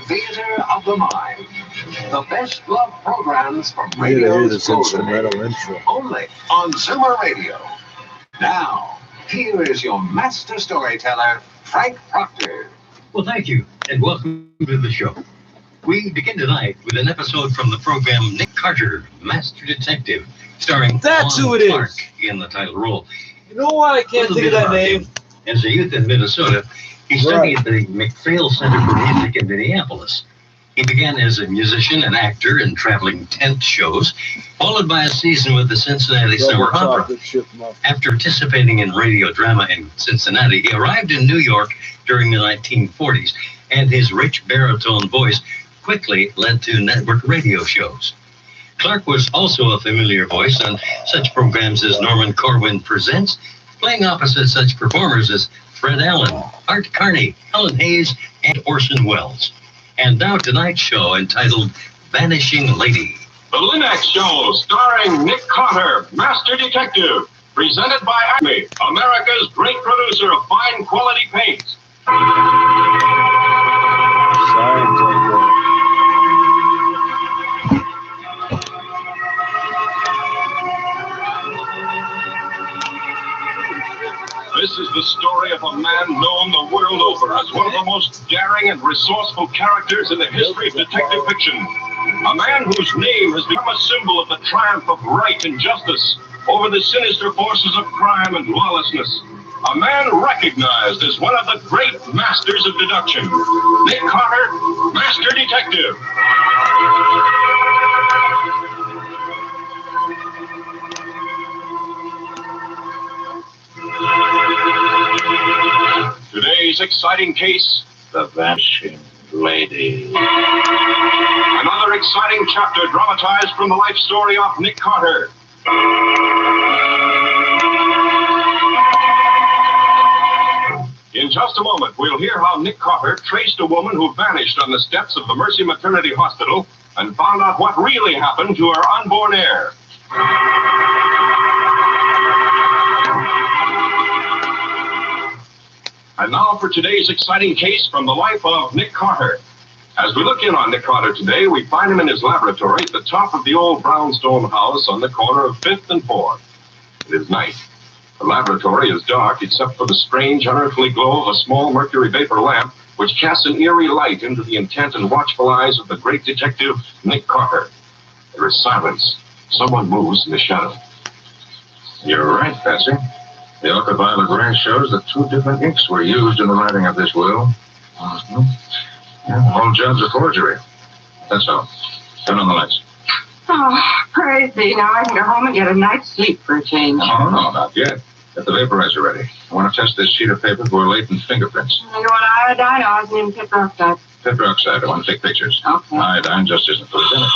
theater of the mind. The best loved programs from You need to hear radio's this golden instrumental age. intro. Only on Zimmer Radio. Now, here is your master storyteller, Frank Proctor. Well, thank you, and welcome to the show. We begin tonight with an episode from the program Nick Carter, Master Detective, starring That's Lon who it Clark is. in the title role. You know why I can't think of that name? As a youth in Minnesota, he studied at the McPhail Center for Music in Minneapolis. He began as a musician and actor in traveling tent shows, followed by a season with the Cincinnati Summer Opera. After participating in radio drama in Cincinnati, he arrived in New York during the 1940s, and his rich baritone voice quickly led to network radio shows. Clark was also a familiar voice on such programs as Norman Corwin Presents, playing opposite such performers as Fred Allen, Art Carney, Helen Hayes, and Orson Welles. And now tonight's show entitled Vanishing Lady. The Linux Show, starring Nick Carter, Master Detective, presented by Acme, America's great producer of fine quality paints. This is the story of a man known the world over as one of the most daring and resourceful characters in the history of detective fiction. A man whose name has become a symbol of the triumph of right and justice over the sinister forces of crime and lawlessness. A man recognized as one of the great masters of deduction. Nick Carter, Master Detective. Today's exciting case, the Vanishing Lady. Another exciting chapter dramatized from the life story of Nick Carter. In just a moment, we'll hear how Nick Carter traced a woman who vanished on the steps of the Mercy Maternity Hospital and found out what really happened to her unborn heir. And now for today's exciting case from the life of Nick Carter. As we look in on Nick Carter today, we find him in his laboratory at the top of the old brownstone house on the corner of 5th and 4th. It is night. The laboratory is dark except for the strange, unearthly glow of a small mercury vapor lamp which casts an eerie light into the intent and watchful eyes of the great detective, Nick Carter. There is silence. Someone moves in the shadow. You're right, Patsy. The ultraviolet ray shows that 2 different inks were used in the writing of this will. Yeah, the whole job's a forgery. That's all. Turn on the lights. Oh, praise thee. Now I can go home and get a night's sleep for a change. Oh, no, not yet. Get the vaporizer ready. I want to test this sheet of paper for latent fingerprints. You want iodine or osmium tetroxide? Tetroxide. I want to take pictures. Okay. Iodine just isn't photogenic.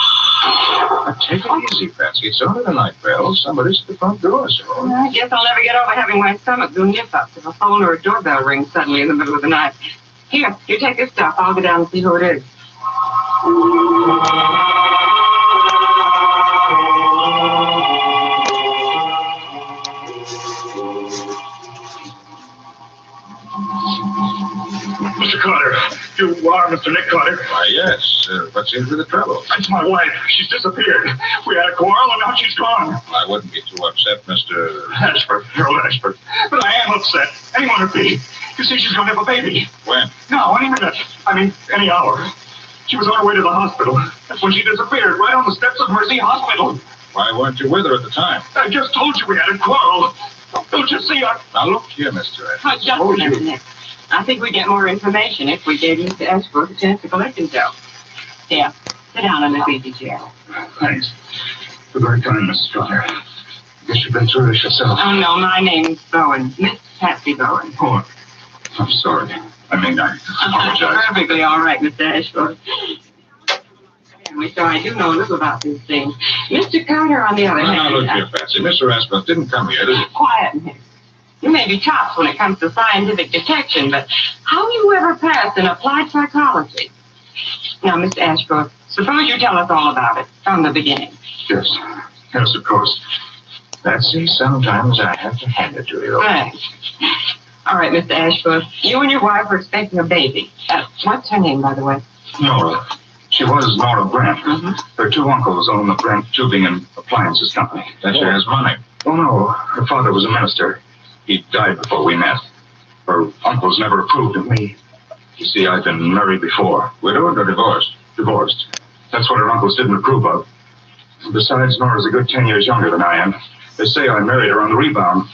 Now, take it easy, Patsy. It's only the night bell. Somebody's at the front door, so... I guess I'll never get over having my stomach do nip-ups if a phone or a doorbell rings suddenly in the middle of the night. Here, you take this stuff. I'll go down and see who it is. Mr. Carter, you are Mr. Nick Carter? Why, yes. What seems to be the trouble? That's my wife. She's disappeared. We had a quarrel, and now she's gone. I wouldn't be too upset, Mr. Ashford, Harold Ashford. But I am upset. Anyone would be. You see, she's going to have a baby. When? No, any minute. I mean, any hour. She was on her way to the hospital. That's when she disappeared, right on the steps of Mercy Hospital. Why weren't you with her at the time? I just told you we had a quarrel. Don't you see? Now, look here, Mr. Ashford. Just a minute, Nick. I think we'd get more information if we gave Mr. Ashford a chance to collect himself. Here, sit down in this easy chair. Thanks. You're very kind, Mrs. Carter. I guess you've been through this yourself. Oh, no, my name's Bowen. Miss Patsy Bowen. Oh, I'm sorry. I mean, I apologize. Perfectly all right, Mr. Ashford. So I do know a little about these things. Mr. Carter, on the other hand... Now, look here, Patsy. Mr. Ashford didn't come here, did he? Quiet, Nick. You may be tops when it comes to scientific detection, but how you ever passed in applied psychology? Now, Mr. Ashford, suppose you tell us all about it from the beginning. Yes. Yes, of course. Patsy, sometimes I have to hand it to you. Thanks. All right, Mr. Ashford, you and your wife are expecting a baby. What's her name, by the way? Nora. She was Nora Brent. Her two uncles own the Brent Tubing and Appliances Company. That she has money. Oh, no. Her father was a minister. He died before we met. Her uncles never approved of me. You see, I've been married before. Widowed or divorced? Divorced. That's what her uncles didn't approve of. Besides, Nora's a good 10 years younger than I am. They say I married her on the rebound.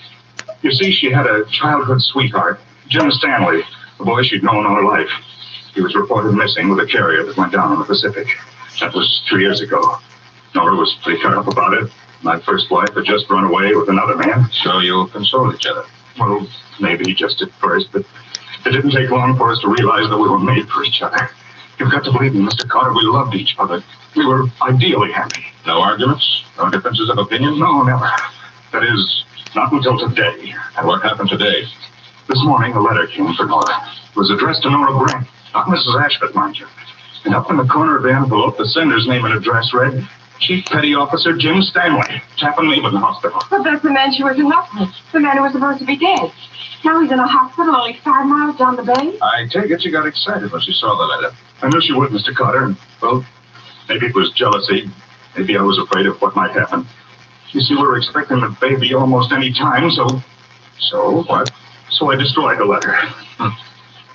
You see, she had a childhood sweetheart, Jim Stanley, a boy she'd known all her life. He was reported missing with a carrier that went down in the Pacific. That was 2 years ago. Nora was pretty cut up about it. My first wife had just run away with another man. So you consoled each other? Well, maybe just at first, but it didn't take long for us to realize that we were made for each other. You've got to believe me, Mr. Carter, we loved each other. We were ideally happy. No arguments? No differences of opinion? No, never. That is, not until today. And what happened today? This morning, a letter came for Nora. It was addressed to Nora Brent, not Mrs. Ashford, mind you. And up in the corner of the envelope, the sender's name and address read, Chief Petty Officer Jim Stanley, Tappan Leeman Hospital. But that's the man she was in love with. The man who was supposed to be dead. Now he's in a hospital only 5 miles down the bay. I take it she got excited when she saw the letter. I knew she would, Mr. Carter, and, well, maybe it was jealousy. Maybe I was afraid of what might happen. You see, we were expecting the baby almost any time, so... So what? So I destroyed the letter.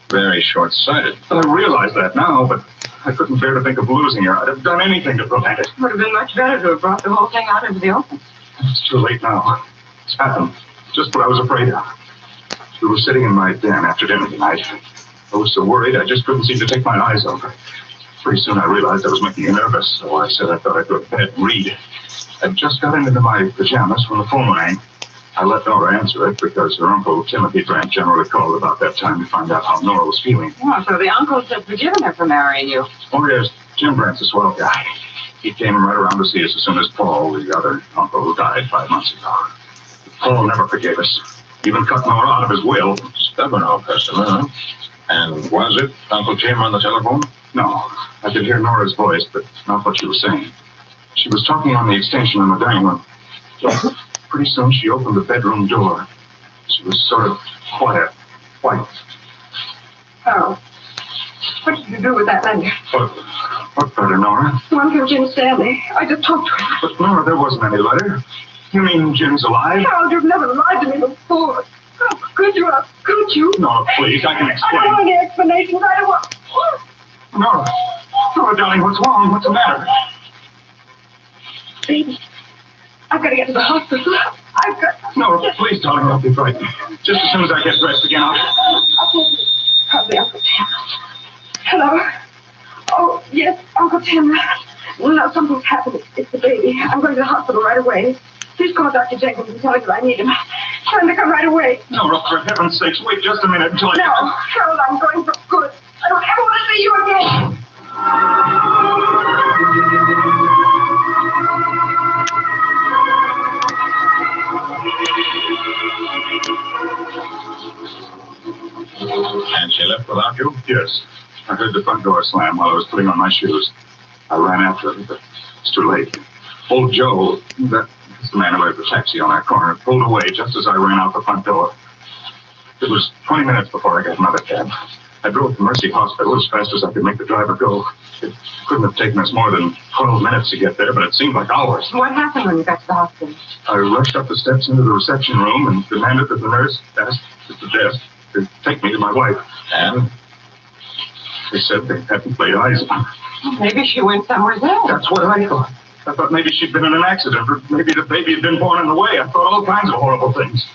Very short-sighted. I realize that now, but I couldn't bear to think of losing her. I'd have done anything to prevent it. It would have been much better to have brought the whole thing out into the open. It's too late now. It's happened. Just what I was afraid of. We were sitting in my den after dinner tonight. I was so worried I just couldn't seem to take my eyes off her. Pretty soon I realized I was making her nervous, so I said I thought I'd go to bed and read. I just got into my pajamas when the phone rang. I let Nora answer it because her uncle, Timothy Brent, generally called about that time to find out how Nora was feeling. Oh, so the uncles had forgiven her for marrying you. Oh, yes, Jim Brent's a swell guy. He came right around to see us as soon as Paul, the other uncle who died 5 months ago. Paul never forgave us. Even cut Nora out of his will. Stubborn old customer, huh? And was it Uncle Jim on the telephone? No, I could hear Nora's voice, but not what she was saying. She was talking on the extension in the dining room. Pretty soon she opened the bedroom door. She was sort of quiet, white. Oh. What did you do with that letter? What letter, Nora? The one from Jim Stanley. I just talked to him. But Nora, there wasn't any letter. You mean Jim's alive? Harold, you've never lied to me before. How could you? How could you? Nora, please, I can I explain. don't want any explanations. I don't want... Nora, Nora, darling, what's wrong? What's the matter? Baby, I've got to get to the hospital. I've got... Nora, please, darling, don't be frightened. Just as soon as I get dressed again, I'll take you. Probably Uncle Tim. Hello? Oh, yes, Uncle Tim. No, something's happened. It's the baby. I'm going to the hospital right away. Please call Dr. Jenkins and tell him that I need him. Tell him to come right away. Nora, for heaven's sakes, wait just a minute until I... No, Harold, I'm going for good. I don't ever want to see you again. And she left without you? Yes. I heard the front door slam while I was putting on my shoes. I ran after her, but it's too late. Old Joe, that's the man who had the taxi on that corner, pulled away just as I ran out the front door. It was 20 minutes before I got another cab. I drove to Mercy Hospital as fast as I could make the driver go. It couldn't have taken us more than 12 minutes to get there, but it seemed like hours. What happened when you got to the hospital? I rushed up the steps into the reception room and demanded that the nurse ask at the desk to take me to my wife. And? They said they hadn't laid eyes on her. Maybe she went somewhere else. That's what I thought. I thought maybe she'd been in an accident, or maybe the baby had been born in the way. I thought all kinds of horrible things.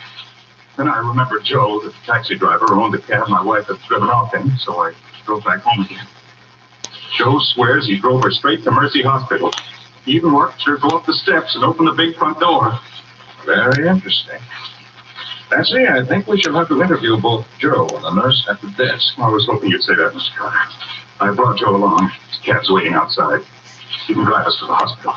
Then I remembered Joe, the taxi driver who owned the cab my wife had driven off in, so I drove back home again. Joe swears he drove her straight to Mercy Hospital. He even watched her go up the steps and open the big front door. Very interesting. Nancy, I think we shall have to interview both Joe and the nurse at the desk. I was hoping you'd say that, Mr. Carter. I brought Joe along. His cab's waiting outside. He can drive us to the hospital.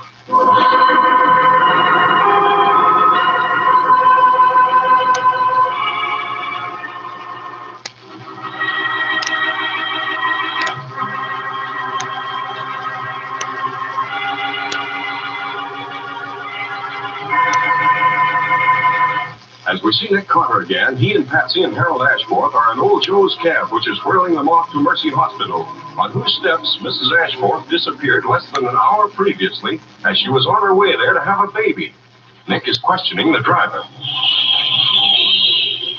As As we see Nick Carter again, he and Patsy and Harold Ashforth are in Old Joe's cab, which is whirling them off to Mercy Hospital, on whose steps Mrs. Ashforth disappeared less than an hour previously as she was on her way there to have a baby. Nick is questioning the driver.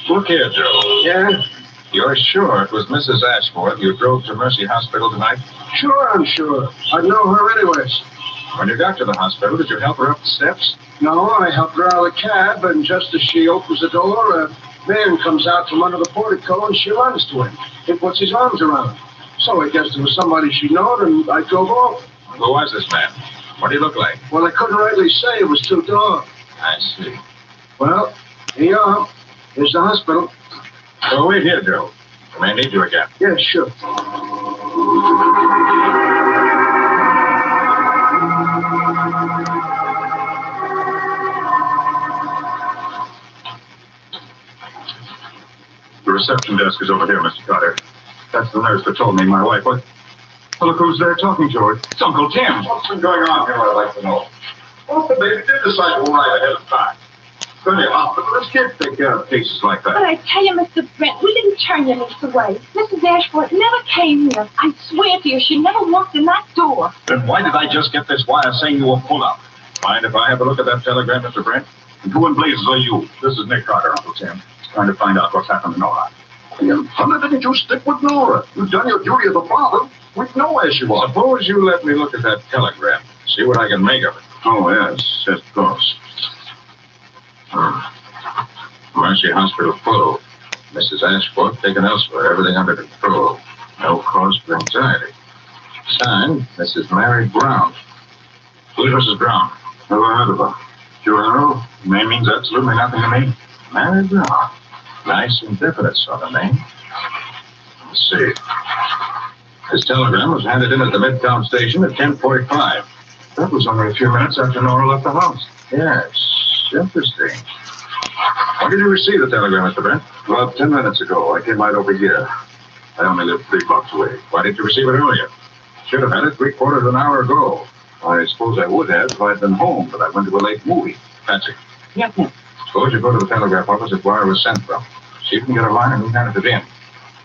Look here, Joe. Yeah? You're sure it was Mrs. Ashforth you drove to Mercy Hospital tonight? Sure, I'm sure. I'd know her anyways. When you got to the hospital, did you help her up the steps? No, I helped her out of the cab, and just as she opens the door, a man comes out from under the portico, and she runs to him. He puts his arms around her. So I guess there was somebody she knowed, and I drove off. Who was this man? What did he look like? Well, I couldn't rightly say. It was too dark. I see. Well, here you are. Here's the hospital. So wait here, Joe. I may need you again. Yeah, sure. The reception desk is over here, Mr. Carter. That's the nurse that told me my wife. What? Well, look who's there talking to her. It's Uncle Tim. What's been going on here, I'd like to know. Well, the baby did decide to arrive ahead of time. Plenty of hospitalists can't take care of cases like that. But I tell you, Mr. Brent, we didn't turn your niece away. Mrs. Ashford never came here. I swear to you, she never walked in that door. Then why did I just get this wire saying you were full up? Mind if I have a look at that telegram, Mr. Brent? And who in blazes are you? This is Nick Carter, Uncle Tim. Trying to find out what's happened to Nora. Why didn't you stick with Nora? You've done your duty as a father. We know where she was. Suppose you let me look at that telegram. See what I can make of it. Oh, yes, of course. Mercy Hospital full. Mrs. Ashford taken elsewhere. Everything under control. No cause for anxiety. Signed, Mrs. Mary Brown. Who's Mrs. Brown? Never heard of her. Do you know? Name means absolutely nothing to me. Mary Brown. Nice and definite sort of name. Let's see. This telegram was handed in at the Midtown station at 10:45. That was only a few minutes after Nora left the house. Yes, interesting. When did you receive the telegram, Mr. Brent? About 10 minutes ago. I came right over here. I only live 3 blocks away. Why didn't you receive it earlier? Should have had it 3/4 of an hour ago. I suppose I would have if I'd been home, but I went to a late movie. Patsy. Yes, sir. Suppose you go to the telegraph office that wire was sent from. See if you can get a line and we handed it in.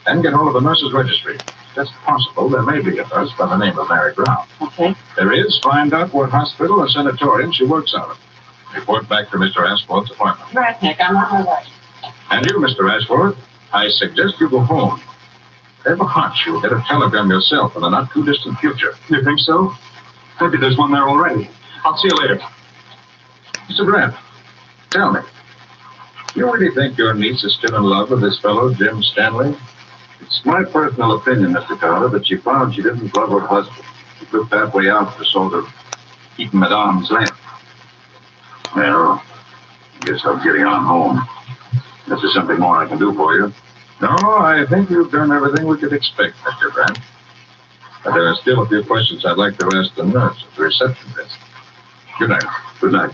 Then get hold of the nurse's registry. That's possible. There may be a nurse by the name of Mary Brown. Okay. There is. Find out what hospital or sanatorium she works out of. Report back to Mr. Ashford's apartment. Right, Nick, I'm on my way. And you, Mr. Ashford, I suggest you go home. I have a hunch you'll get a telegram yourself in the not-too-distant future. You think so? Maybe there's one there already. I'll see you later. Mr. Grant, tell me, you really think your niece is still in love with this fellow, Jim Stanley? It's my personal opinion, Mr. Carter, that she found she didn't love her husband. She took that way out to sort of keep him at arm's length. Well, I guess I'm getting on home. If there's something more I can do for you. No, I think you've done everything we could expect, Mr. Grant. But there are still a few questions I'd like to ask the nurse at the reception desk. Good night. Good night.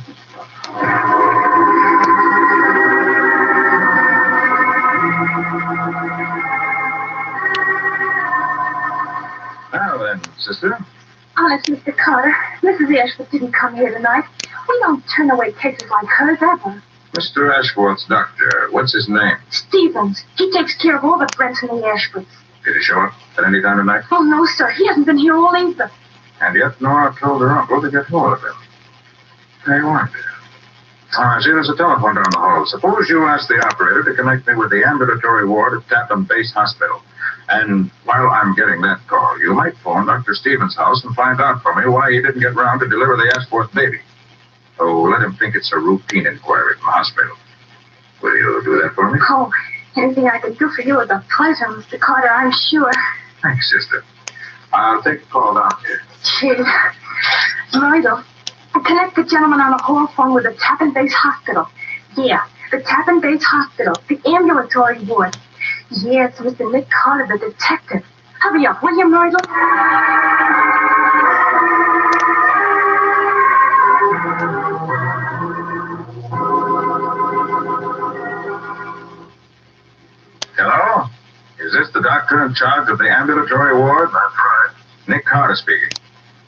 Now then, sister. Honest, Mr. Carter, Mrs. Ashford didn't come here tonight. We don't turn away cases like hers ever. Mr. Ashworth's doctor, what's his name? Stevens. He takes care of all the Brents and the Ashfords. Did he show up at any time tonight? Oh, no, sir. He hasn't been here all evening. And yet Nora told her uncle to get hold of him. I wonder. See, there's a telephone down the hall. Suppose you ask the operator to connect me with the ambulatory ward at Tappan Base Hospital. And while I'm getting that call, you might phone Dr. Stevens' house and find out for me why he didn't get round to deliver the Ashworth baby. Oh, let him think it's a routine inquiry from the hospital. Will you do that for me? Oh, anything I can do for you is a pleasure, Mr. Carter, I'm sure. Thanks, sister. I'll take a call down here. Gee. Myrtle, connect the gentleman on the hall phone with the Tappan Base Hospital. Yeah, the Tappan Base Hospital, the ambulatory ward. Yeah, it's Mr. Nick Carter, the detective. Hurry up, will you, Myrtle? Hello? Is this the doctor in charge of the ambulatory ward? That's right. Nick Carter speaking.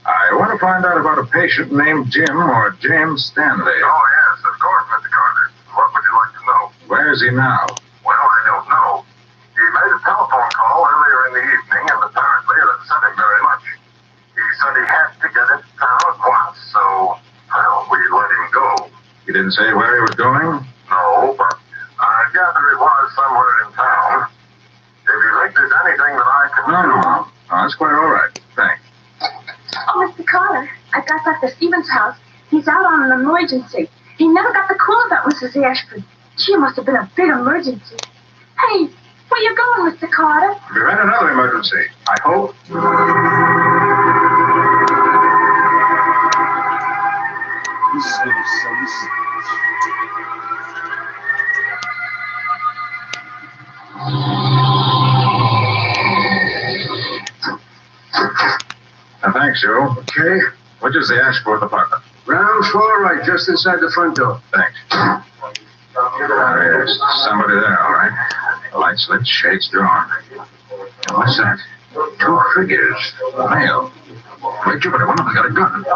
I want to find out about a patient named Jim or James Stanley. Oh, yes, of course, Mr. Carter. What would you like to know? Where is he now? Well, I don't know. He made a telephone call earlier in the evening, and apparently it upset him very much. He said he had to get into town at once, so, well, we let him go. He didn't say where he was going? No, but I gather he was somewhere in town. If you think there's anything that I can do... No, that's quite all right. Thanks. Oh, Mr. Carter, I got back to Stephen's house. He's out on an emergency. He never got the call about Mrs. Ashford. Gee, it must have been a big emergency. Hey, where you going, Mr. Carter? We had another emergency, I hope. Thanks, Joe. Okay. Which is the Ashford apartment? Ground floor, right, just inside the front door. Thanks. There's somebody there, all right. Lights lit, shades drawn. What's that? Two figures. Male. Wait, Jupiter, one of them got a gun. There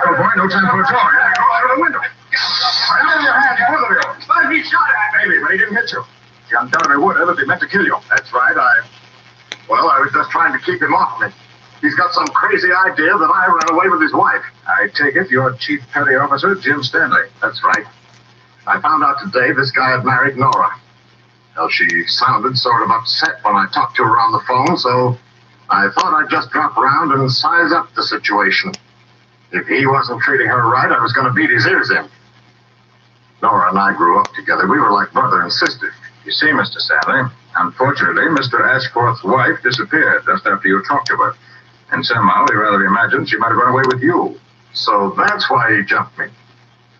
go, boy. No time for a talk. Go through the window. Right out of your hand, both of you. But he shot at me, but he didn't hit you. He undoubtedly would have if he meant to kill you. That's right, I was just trying to keep him off me. He's got some crazy idea that I ran away with his wife. I take it you're Chief Petty Officer Jim Stanley. That's right. I found out today this guy had married Nora. Well, she sounded sort of upset when I talked to her on the phone, so I thought I'd just drop around and size up the situation. If he wasn't treating her right, I was going to beat his ears in. Nora and I grew up together. We were like brother and sister. You see, Mr. Stanley, unfortunately, Mr. Ashforth's wife disappeared just after you talked to her. And somehow we rather imagined she might have run away with you. So that's why he jumped me.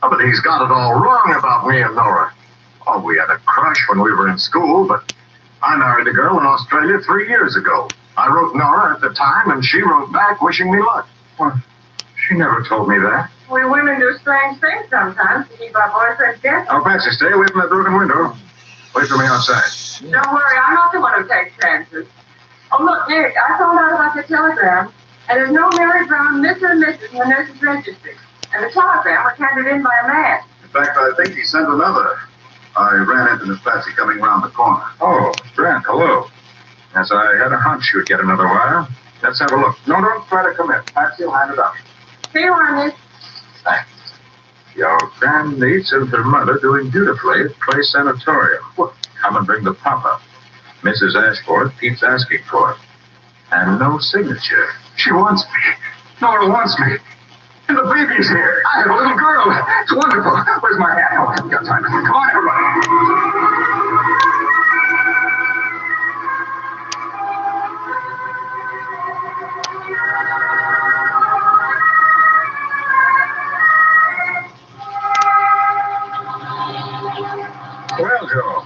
Oh, but he's got it all wrong about me and Nora. Oh, we had a crush when we were in school, but I married a girl in Australia 3 years ago. I wrote Nora at the time, and she wrote back wishing me luck. Well, she never told me that. We women do strange things sometimes to keep our boyfriends guessing. Oh, Patsy, stay away from that broken window. Wait for me outside. Don't worry, I'm not the one who takes chances. Oh, look, Dick, I found out about the telegram, and there's no Mary Brown, Miss or Mrs. in the nurse's register. And the telegram was handed in by a man. In fact, I think he sent another. I ran into Miss Patsy coming round the corner. Oh, Brent, hello. Yes, I had a hunch you'd get another wire. Let's have a look. No, don't try to come in. Patsy will hand it up. Here you are, Miss. Thanks. Your grandniece and her mother doing beautifully at Clay Sanatorium. Well, come and bring the papa. Mrs. Ashford keeps asking for it. And no signature. She wants me. Nora wants me. And the baby's here. I have a little girl. It's wonderful. Where's my hat? Oh, I haven't got time. Come on, everybody. Well, Joe,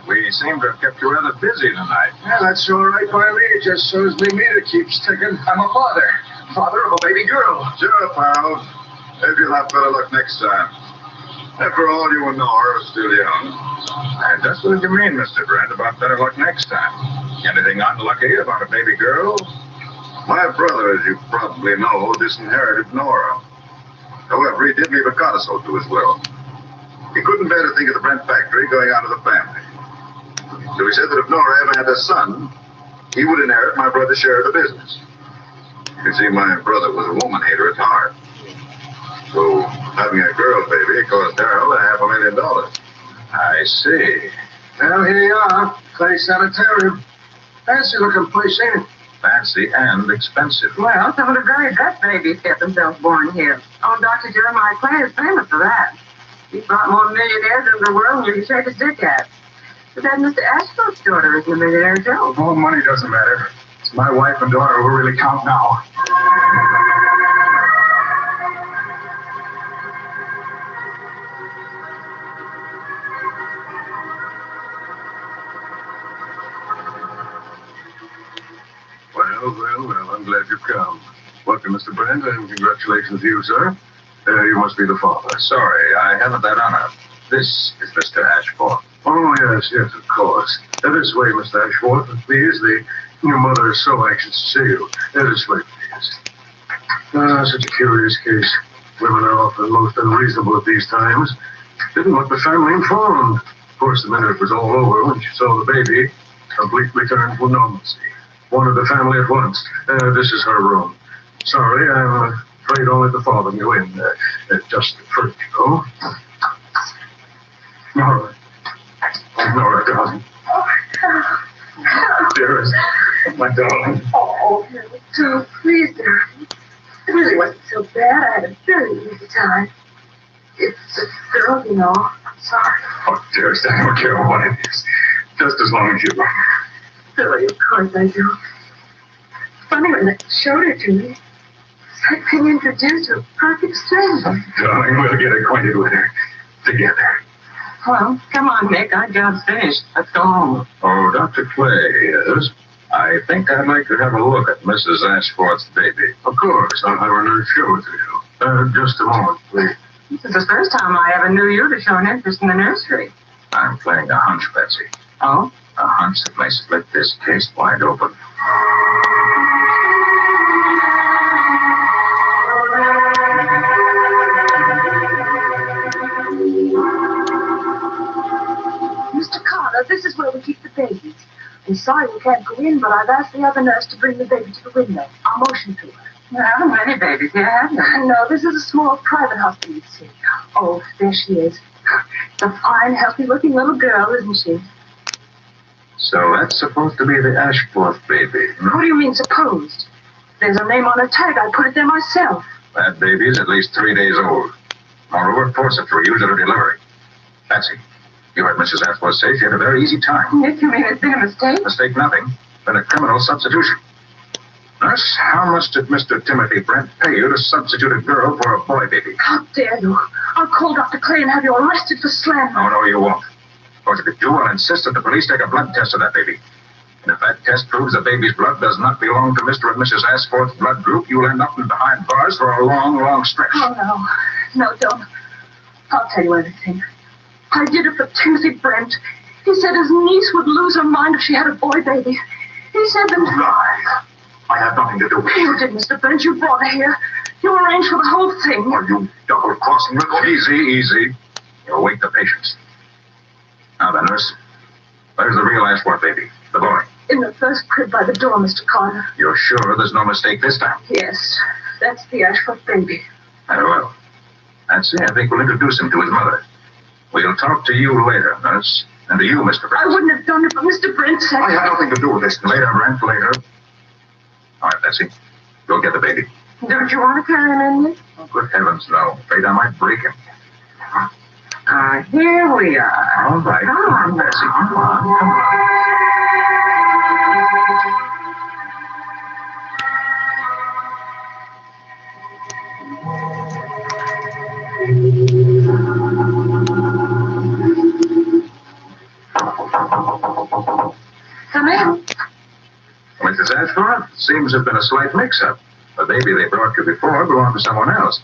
we seem to have kept you rather busy tonight. Yeah, that's all right by me. It just shows the meter keeps ticking. I'm a father of a baby girl. Sure, pal. Maybe you'll have better luck next time. After all, you and Nora are still young. And just what do you mean, Mr. Brent, about better luck next time? Anything unlucky about a baby girl? My brother, as you probably know, disinherited Nora. However, he did leave a codicil to his will. He couldn't bear to think of the Brent factory going out of the family. So he said that if Nora ever had a son, he would inherit my brother's share of the business. You see, my brother was a woman hater at heart. So having a girl baby cost Darrell $500,000. I see. Well, here you are. Clay Sanitarium. Fancy looking place, ain't it? Fancy and expensive. Well, some of the very best babies get themselves born here. Oh, Dr. Jeremiah Clay is famous for that. He's brought more millionaires into the world than you can shake a stick at. But then Mr. Ashford's daughter isn't a millionaire, too. Oh, money doesn't matter. It's my wife and daughter who really count now. Well, I'm glad you've come. Welcome, Mr. Brent, and congratulations to you, sir. You must be the father. Sorry, I haven't that honor. This is Mr. Ashford. Oh, yes, of course. This way, Mr. Ashford, please. Your mother is so anxious to see you. This way, please. Such a curious case. Women are often most unreasonable at these times. didn't want the family informed. Of course, the minute it was all over, when she saw the baby, complete return to normalcy. Wanted the family at once. This is her room. Sorry, I'm afraid only to follow you in. Just at first, you know. Nora. Oh, Nora, darling. Dearest, my darling. Oh, so please, darling. It really wasn't so bad. I had a very easy time. It's a girl, you know. I'm sorry. Oh, dearest, I don't care what it is. Just as long as you... Silly, of course I do. Funny when they showed her to me. It's like being introduced to a perfect stranger. Darling, we'll get acquainted with her together. Well, come on, Nick. Our job's finished. Let's go home. Oh, Dr. Clay, yes? I think I'd like to have a look at Mrs. Ashforth's baby. Of course, I'll have her nurse show it to you. Just a moment, please. This is the first time I ever knew you to show an interest in the nursery. I'm playing a hunch, Betsy. Oh? A hunch that may split this case wide open. Mr. Carter, this is where we keep the babies. I'm sorry we can't go in, but I've asked the other nurse to bring the baby to the window. I'll motion to her. There haven't many babies here, have you? No, this is a small private hospital, you see. Oh, there she is. It's a fine, healthy-looking little girl, isn't she? So that's supposed to be the Ashforth baby. What do you mean, supposed? There's a name on her tag. I put it there myself. That baby's at least 3 days old. Moreover, force it to use at her delivery. Patsy, you heard Mrs. Ashforth say she had a very easy time. Nick, you mean it's been a mistake? Mistake nothing. Been a criminal substitution. Nurse, how much did Mr. Timothy Brent pay you to substitute a girl for a boy baby? How dare you? I'll call Dr. Clay and have you arrested for slander. No, you won't. Or if you do, I'll insist that the police take a blood test of that baby. And if that test proves the baby's blood does not belong to Mr. and Mrs. Ashforth's blood group, you'll end up behind bars for a long, long stretch. Oh, no. No, don't. I'll tell you everything. I did it for Timothy Brent. He said his niece would lose her mind if she had a boy baby. He said that... Lie. I had nothing to do with it. You did, Mr. Brent. You brought her here. You arranged for the whole thing. Oh, you double-crossing little... Easy. You await the patients. Now then, nurse. Where's the real Ashworth baby? The boy? In the first crib by the door, Mr. Carter. You're sure there's no mistake this time? Yes, that's the Ashworth baby. Very well. Patsy, I think we'll introduce him to his mother. We'll talk to you later, nurse. And to you, Mr. Brent. I wouldn't have done it, but Mr. Brent said... I had nothing to do with this. Later, Brent, later. All right, Patsy. Go get the baby. Don't you want to carry him in, Nick? Oh, good heavens, no. Afraid I might break him. Here we are. All right. Come on, Patsy. Come on. Come in. Mrs. Ashford, seems there's been a slight mix-up. The baby they brought you before belonged to someone else.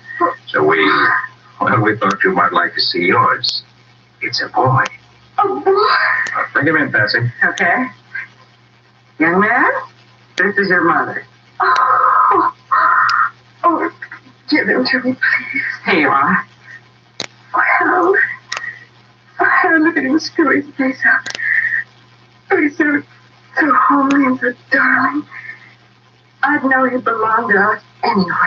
So we thought you might like to see yours. It's a boy. Oh, boy. Bring him in, Patsy. Okay. Young man, this is your mother. Oh, give him to me, please. Here you are. Well, look at him screw his face up. Oh, he's so homely and so darling. I'd know he belonged to us anywhere.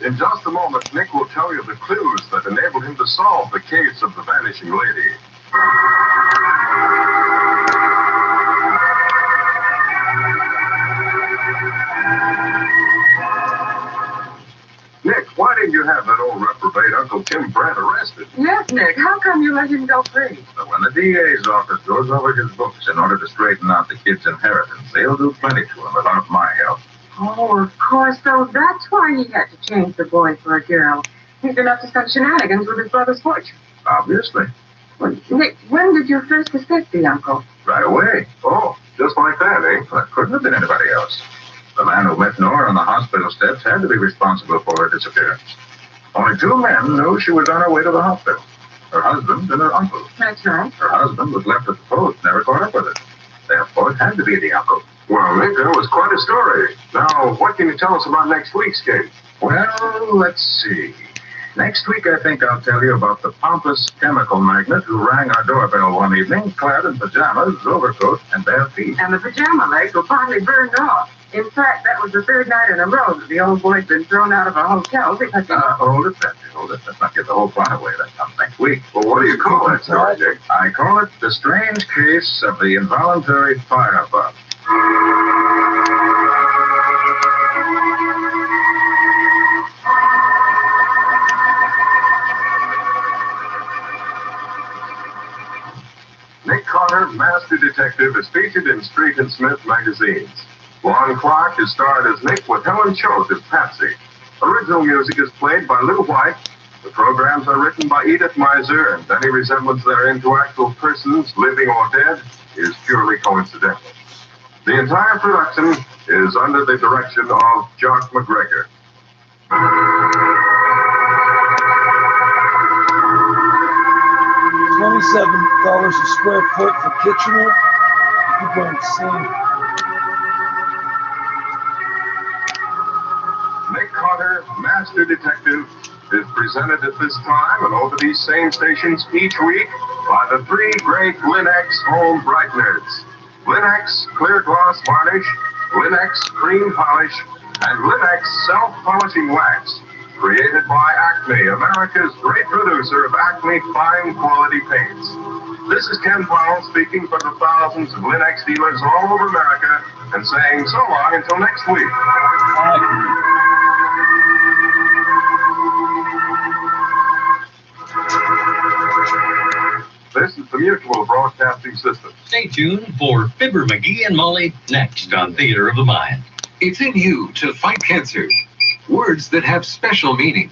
In just a moment, Nick will tell you the clues that enabled him to solve the case of the vanishing lady. Nick, why didn't you have that old reprobate Uncle Tim Brent arrested? Yes, Nick. How come you let him go free? But when the DA's office goes over his books in order to straighten out the kid's inheritance, they'll do plenty to him without my help. Oh, of course. So that's why he had to change the boy for a girl. He's been up to some shenanigans with his brother's fortune. Obviously. Well, Nick, when did you first suspect the uncle? Right away. Oh, just like that, eh? Well, it couldn't have been anybody else. The man who met Nora on the hospital steps had to be responsible for her disappearance. Only 2 men knew she was on her way to the hospital. Her husband and her uncle. That's right. Her husband was left at the post, never caught up with her. Therefore, it had to be the uncle. Well, Nick, that was quite a story. Now, what can you tell us about next week's case? Well, let's see. Next week, I think I'll tell you about the pompous chemical magnate who rang our doorbell one evening, clad in pajamas, overcoat, and bare feet. And the pajama legs were partly burned off. In fact, that was the 3rd night in a row that the old boy'd been thrown out of a hotel because he... Hold it, Betsy, hold it. Let's not get the whole plot away. That comes next week. Well, what do you call that story, Nick? I call it The Strange Case of the Involuntary Firebug. Nick Carter, Master Detective, is featured in Street and Smith magazines. Lon Clark is starred as Nick with Helen Choate as Patsy. Original music is played by Lou White. The programs are written by Edith Meiser, and any resemblance therein to actual persons, living or dead, is purely coincidental. The entire production is under the direction of Jock McGregor. $27 a square foot for Kitchener. People are insane. Nick Carter, Master Detective, is presented at this time and over these same stations each week by the 3 great Linex home brighteners. Linex Clear Gloss Varnish, Linex Cream Polish, and Linex Self-Polishing Wax. Created by Acme, America's great producer of Acme fine quality paints. This is Ken Powell speaking for the thousands of Linex dealers all over America and saying so long until next week. This is the Mutual Broadcasting System. Stay tuned for Fibber McGee and Molly next on Theater of the Mind. It's in you to fight cancer. Words that have special meaning.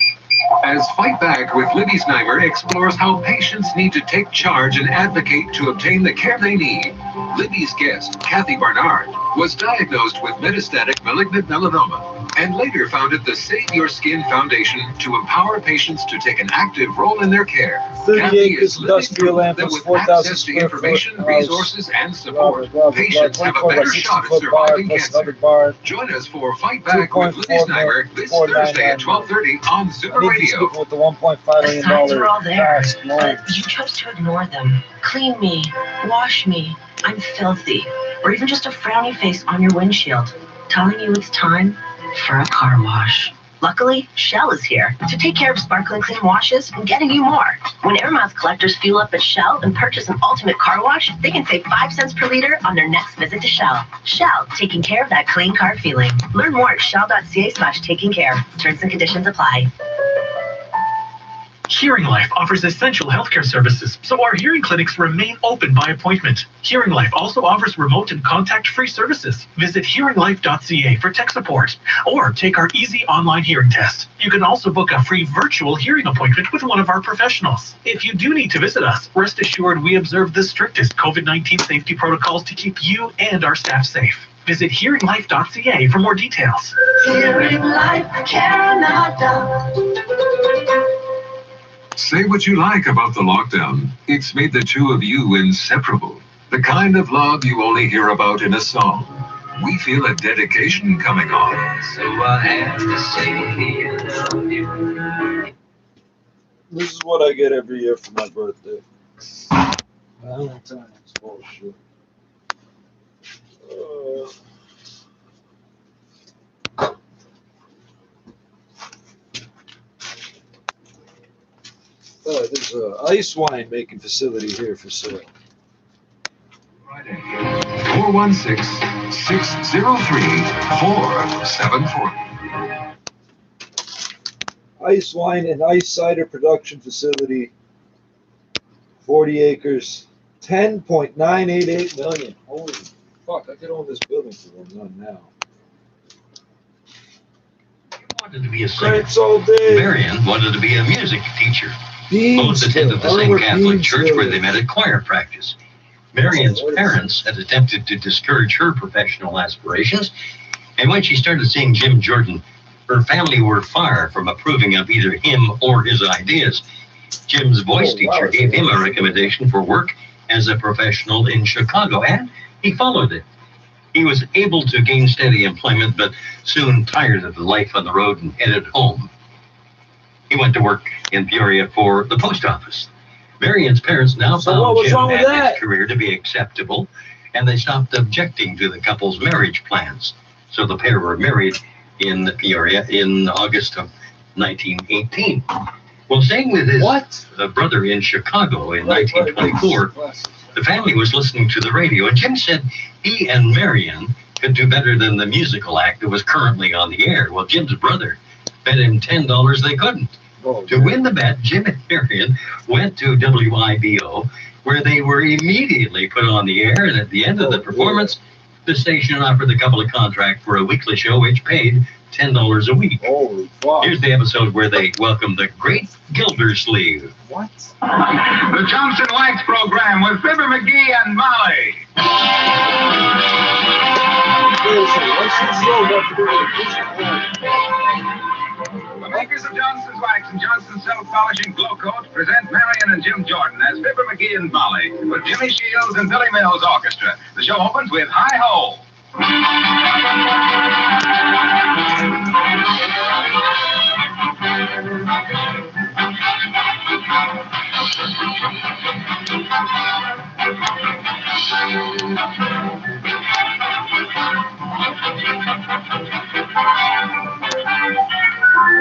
As Fight Back with Libby Znaimer explores how patients need to take charge and advocate to obtain the care they need. Libby's guest, Kathy Barnard, was diagnosed with metastatic malignant melanoma and later founded the Save Your Skin Foundation to empower patients to take an active role in their care. 30 Kathy acres is living industrial proof land that plus with 4,000 access to square information, foot resources, and support, house. patients have a 24 by better 60 shot at foot bar surviving plus cancer. another bar. Join us for Fight Back with Libby 2.4 Znaimer this 499. Thursday at 12:30 on Zoomer These Radio. people with the $1.5 million The signs are all there, fast loan. but you chose to ignore them. Clean me, wash me, I'm filthy, or even just a frowny face on your windshield, telling you it's time for a car wash. Luckily, Shell is here to take care of sparkling clean washes and getting you more. When Air Miles collectors fuel up at Shell and purchase an ultimate car wash, they can save 5 cents per liter on their next visit to Shell. Shell, taking care of that clean car feeling. Learn more at shell.ca/taking care. Terms and conditions apply. Hearing Life offers essential healthcare services, so our hearing clinics remain open by appointment. Hearing Life also offers remote and contact-free services. Visit hearinglife.ca for tech support, or take our easy online hearing test. You can also book a free virtual hearing appointment with one of our professionals. If you do need to visit us, rest assured we observe the strictest COVID-19 safety protocols to keep you and our staff safe. Visit hearinglife.ca for more details. Hearing Life cannot die. Say what you like about the lockdown. It's made the two of you inseparable. The kind of love you only hear about in a song. We feel a dedication coming on. So I have to say I love you. This is what I get every year for my birthday. Valentine's bullshit. There's an ice wine making facility here for sale. Friday, 416-603-4740. Ice wine and ice cider production facility, 40 acres, 10.988 million. Holy fuck, I could own this building for none now. Wanted to be a singer. Credits all day. Marion wanted to be a music teacher. Beans Both attended the same Catholic church where they met at choir practice. Marion's parents had attempted to discourage her professional aspirations, And when she started seeing Jim Jordan, her family were far from approving of either him or his ideas. Jim's voice teacher gave him a recommendation for work as a professional in Chicago, and he followed it. He was able to gain steady employment, but soon tired of the life on the road and headed home. He went to work in Peoria for the post office. Marion's parents now found Jim and his career to be acceptable, and they stopped objecting to the couple's marriage plans. So the pair were married in Peoria in August of 1918. Well, staying with his brother in Chicago in 1924, the family was listening to the radio, and Jim said he and Marion could do better than the musical act that was currently on the air. Well, Jim's brother bet him $10 they couldn't. To win the bet, Jim and Marion went to WIBO, where they were immediately put on the air, and at the end of the performance, the station offered the couple a contract for a weekly show, which paid $10 a week. Holy fuck. Here's the episode where they welcomed the great Gildersleeve. What? The Johnson Wax Program with Fibber McGee and Molly. The makers of Johnson's Wax and Johnson's Self-Polishing Glow Coat present Marion and Jim Jordan as Fibber McGee and Molly with Jimmy Shields and Billy Mills Orchestra. The show opens with Hi Ho.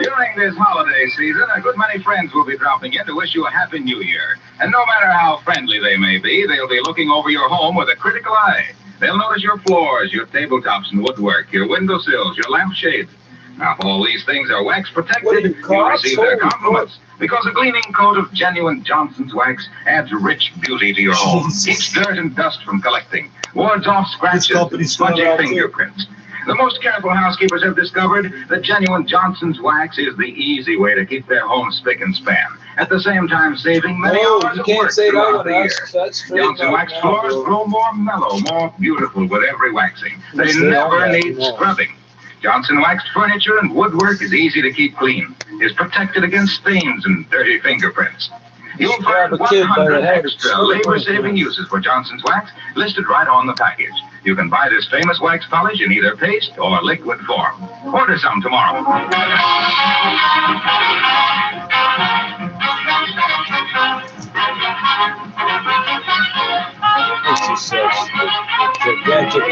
During this holiday season, a good many friends will be dropping in to wish you a Happy New Year. And no matter how friendly they may be, they'll be looking over your home with a critical eye. They'll notice your floors, your tabletops and woodwork, your windowsills, your lampshades. Now, if all these things are wax protected, you'll receive their compliments. Because a gleaming coat of genuine Johnson's Wax adds rich beauty to your home. Keeps dirt and dust from collecting. Wards off scratches and smudgy fingerprints. The most careful housekeepers have discovered that genuine Johnson's Wax is the easy way to keep their home spick and span. At the same time, saving many hours of work throughout the year. Johnson Wax floors grow more mellow, more beautiful with every waxing. They never need scrubbing. Johnson waxed furniture and woodwork is easy to keep clean, is protected against stains and dirty fingerprints. You'll find 100 extra labor-saving uses for Johnson's Wax listed right on the package. You can buy this famous wax polish in either paste or liquid form. Order some tomorrow. This is such gigantic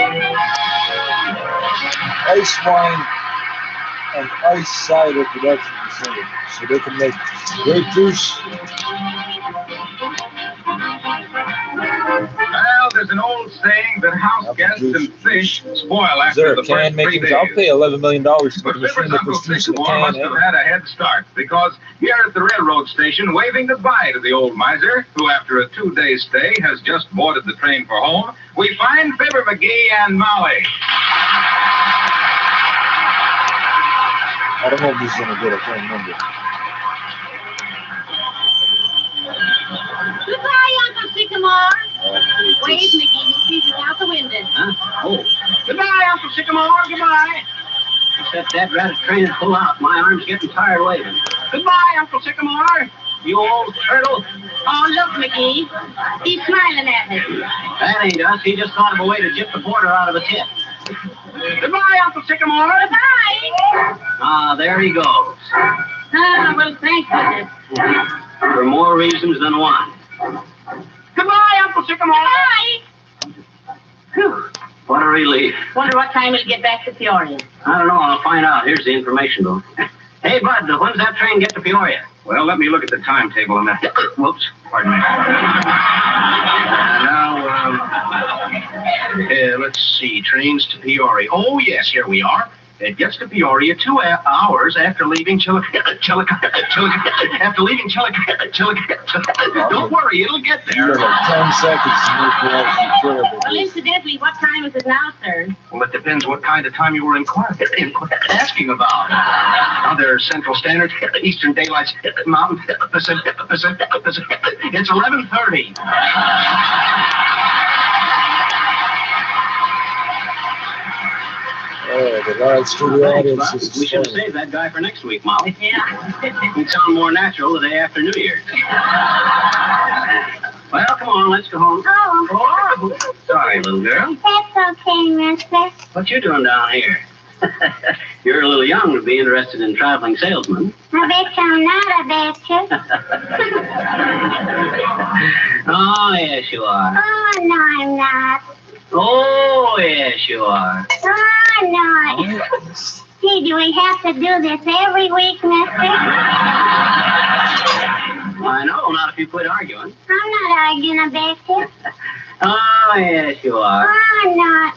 ice wine and ice cider production facility, so they can make grape juice. Well, there's an old saying that house guests and fish spoil after the first 3 days. I'll pay $11 million to But Fibber's Uncle Sycamore must have had a head start, because here at the railroad station, waving goodbye to the old miser, who after a 2-day stay has just boarded the train for home, we find Fibber McGee and Molly. I don't know if this is going to get a phone number. Goodbye, Uncle Sycamore. Wave, McGee. He sees us out the window. Huh? Oh. Goodbye, Uncle Sycamore. Goodbye. Except that rabbit train is full out. My arm's getting tired waving. Goodbye, Uncle Sycamore. You old turtle. Oh, look, McGee. He's smiling at me. That ain't us. He just thought of a way to jip the border out of a tip. Goodbye, Uncle Sycamore. Goodbye. Ah, there he goes. Ah, well, thank goodness. For more reasons than one. Goodbye, Uncle Sycamore. Bye. Whew. What a relief. Wonder what time we'll get back to Peoria. I don't know. I'll find out. Here's the information, though. Hey, Bud, when's that train get to Peoria? Well, let me look at the timetable and that. Whoops. Pardon me. Let's see. Trains to Peoria. Oh, yes, here we are. It gets to Peoria 2 hours after leaving Chillicothe. Don't worry, it'll get there. You got 10 seconds to make the Well, incidentally, what time is it now, sir? Well, it depends what kind of time you were asking about. Now, there's Central Standard, Eastern Daylight, Mountain, Pacific. It's 11:30. Oh, the lights to the audience. Thanks, This Bob. We is should have funny. saved that guy for next week, Molly. Yeah. He'd sound more natural the day after New Year's. Well, come on, let's go home. Oh, Sorry, little girl. that's okay, mister. What you doing down here? You're a little young to be interested in traveling salesmen. I bet you're not, I bet you. Oh, yes, you are. Oh, no, I'm not. Oh, yes, you are. Oh, no. Gee, do we have to do this every week, mister? I know, not if you quit arguing. I'm not arguing, I bet you. Oh, yes, you are. I'm not.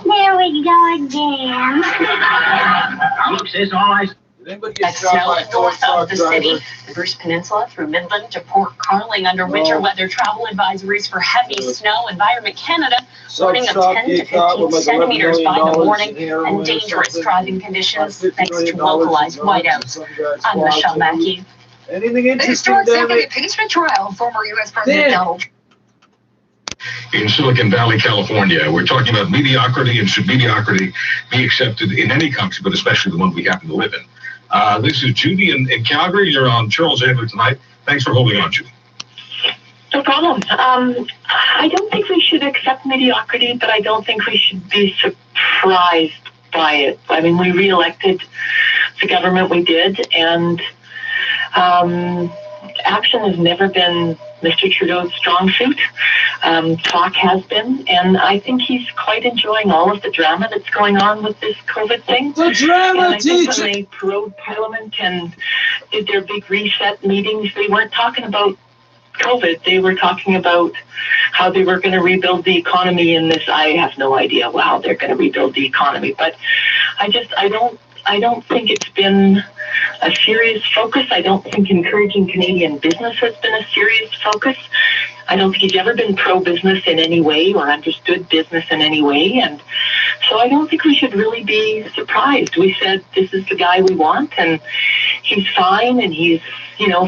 There we go again. Now, look, sis, all I... Did anybody get That's shot snow by a tow north truck of the driver? city, the Bruce Peninsula through Midland to Port Carling under winter weather travel advisories for heavy snow. Environment Canada warning of Some 10 to shop got 15 with like $11 centimeters by the million morning in heroin and or dangerous something. driving conditions $50 thanks to million localized in drugs, and whiteouts. some guys I'm Michelle squashed Mackey. Anything The interesting, historic damn second it? impeachment trial of former U.S. President Dan. Donald Trump. In Silicon Valley, California. We're talking about mediocrity, and should mediocrity be accepted in any country, but especially the one we happen to live in. This is Judy in Calgary. You're on Charles Adler tonight. Thanks for holding on, Judy. No problem. I don't think we should accept mediocrity, but I don't think we should be surprised by it. I mean, we re-elected the government we did, and action has never been Mr. Trudeau's strong suit. Talk has been, and I think he's quite enjoying all of the drama that's going on with this COVID thing. The drama, and I think teacher! when they prorogued Parliament and did their big reset meetings, they weren't talking about COVID. They were talking about how they were going to rebuild the economy in this. I have no idea how they're going to rebuild the economy, but I don't think it's been a serious focus. I don't think encouraging Canadian business has been a serious focus. I don't think he's ever been pro-business in any way or understood business in any way. And so I don't think we should really be surprised. We said this is the guy we want, and he's fine, and he's,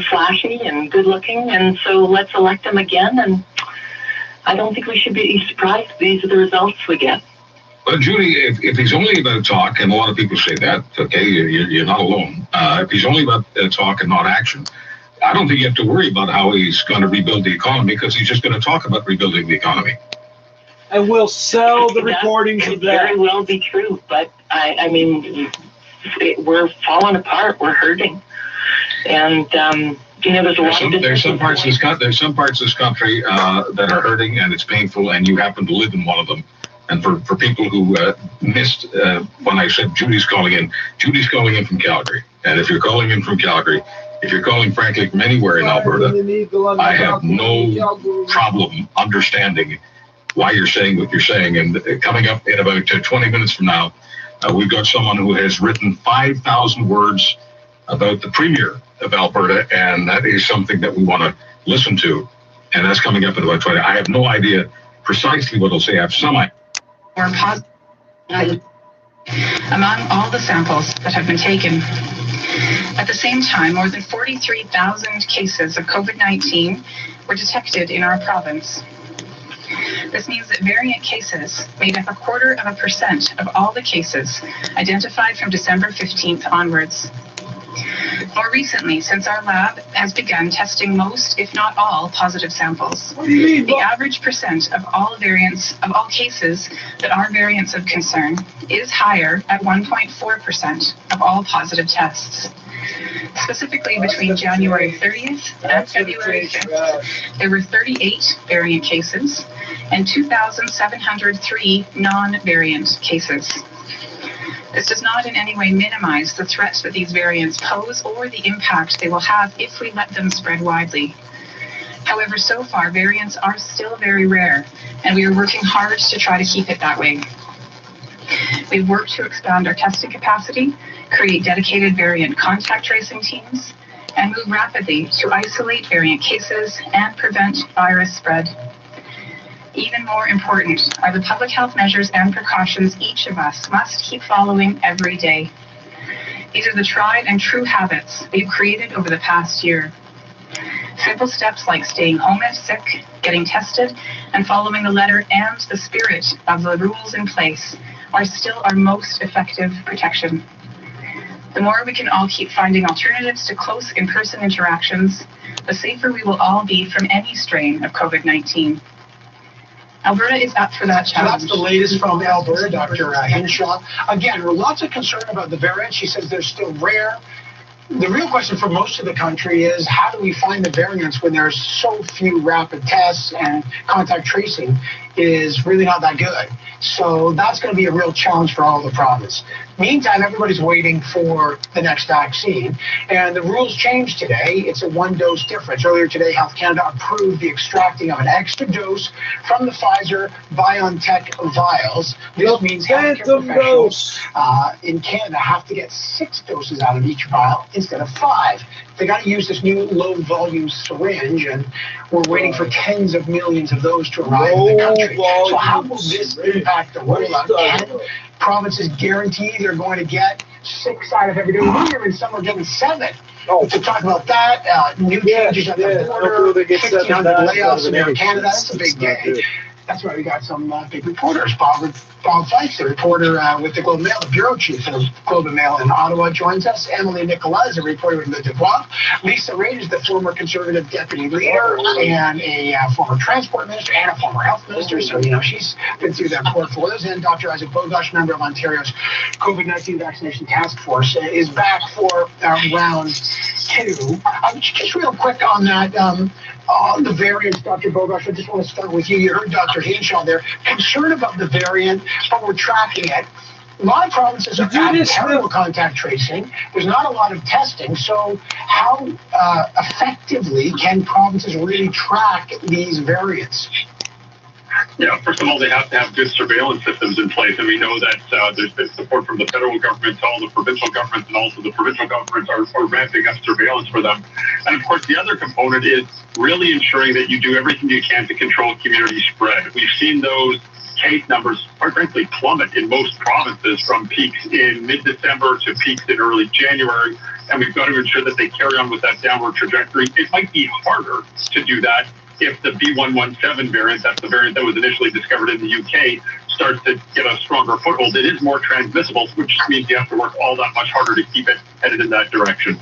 flashy and good looking. And so let's elect him again. And I don't think we should be surprised. These are the results we get. Well, Judy, if he's only about talk, and a lot of people say that, okay, you're not alone. If he's only about talk and not action, I don't think you have to worry about how he's going to rebuild the economy, because he's just going to talk about rebuilding the economy. And we'll sell the recordings of that. Very well be true, but I mean, we're falling apart. We're hurting, and there's a lot of there's some parts of this country that are hurting, and it's painful, and you happen to live in one of them. And for people who missed when I said Judy's calling in from Calgary. And if you're calling in from Calgary, if you're calling, frankly, from anywhere in Alberta, I have no problem understanding why you're saying what you're saying. And coming up in about 20 minutes from now, we've got someone who has written 5,000 words about the Premier of Alberta, and that is something that we want to listen to. And that's coming up in about 20. I have no idea precisely what he'll say. I have some idea. Or positive among all the samples that have been taken. At the same time, more than 43,000 cases of COVID-19 were detected in our province. This means that variant cases made up 0.25% of all the cases identified from December 15th onwards. More recently, since our lab has begun testing most, if not all, positive samples, the average percent of all cases that are variants of concern is higher at 1.4% of all positive tests. Specifically, between January 30th and February 5th, there were 38 variant cases and 2,703 non-variant cases. This does not in any way minimize the threat that these variants pose or the impact they will have if we let them spread widely. However, so far, variants are still very rare, and we are working hard to try to keep it that way. We've worked to expand our testing capacity, create dedicated variant contact tracing teams, and move rapidly to isolate variant cases and prevent virus spread. Even more important are the public health measures and precautions each of us must keep following every day. These are the tried and true habits we've created over the past year. Simple steps like staying home if sick, getting tested, and following the letter and the spirit of the rules in place are still our most effective protection. The more we can all keep finding alternatives to close in-person interactions, the safer we will all be from any strain of COVID-19. Alberta is up for that challenge. So that's the latest from Alberta, Dr. Hinshaw. Again, lots of concern about the variant. She says they're still rare. The real question for most of the country is, how do we find the variants when there's so few rapid tests and contact tracing is really not that good? So that's going to be a real challenge for all of the province. Meantime, everybody's waiting for the next vaccine, and the rules changed today. It's a one-dose difference. Earlier today, Health Canada approved the extracting of an extra dose from the Pfizer-BioNTech vials. This means healthcare professionals in Canada have to get 6 doses out of each vial instead of 5. They got to use this new low-volume syringe, and we're waiting for tens of millions of those to arrive in the country. So how will this impact the rollout? Can provinces guarantee they're going to get 6 out of every day? And some are getting 7. To talk about that, new changes at the border, 1,500 layoffs in Air Canada. That's a big day. That's why we got some big reporters. Bob Fikes, the reporter with the Globe and Mail, the bureau chief of the Globe and Mail in Ottawa, joins us. Emily Nicolas, a reporter with Le Devoir. Lisa Raitt is the former Conservative deputy leader and a former transport minister and a former health minister. So, you know, she's been through that portfolios. And Dr. Isaac Bogosh, member of Ontario's COVID-19 vaccination task force, is back for round 2. Just real quick on that. On the variants, Dr. Bogosh, I just want to start with you. You heard Dr. Hinshaw there. Concerned about the variant, but we're tracking it. A lot of provinces are having terrible contact tracing. There's not a lot of testing. So how effectively can provinces really track these variants? Yeah, first of all, they have to have good surveillance systems in place. And we know that there's been support from the federal government to all the provincial governments, and also the provincial governments are ramping up surveillance for them. And of course, the other component is really ensuring that you do everything you can to control community spread. We've seen those case numbers, quite frankly, plummet in most provinces from peaks in mid-December to peaks in early January. And we've got to ensure that they carry on with that downward trajectory. It might be harder to do that if the B117 variant, that's the variant that was initially discovered in the UK, starts to get a stronger foothold. It is more transmissible, which means you have to work all that much harder to keep it headed in that direction.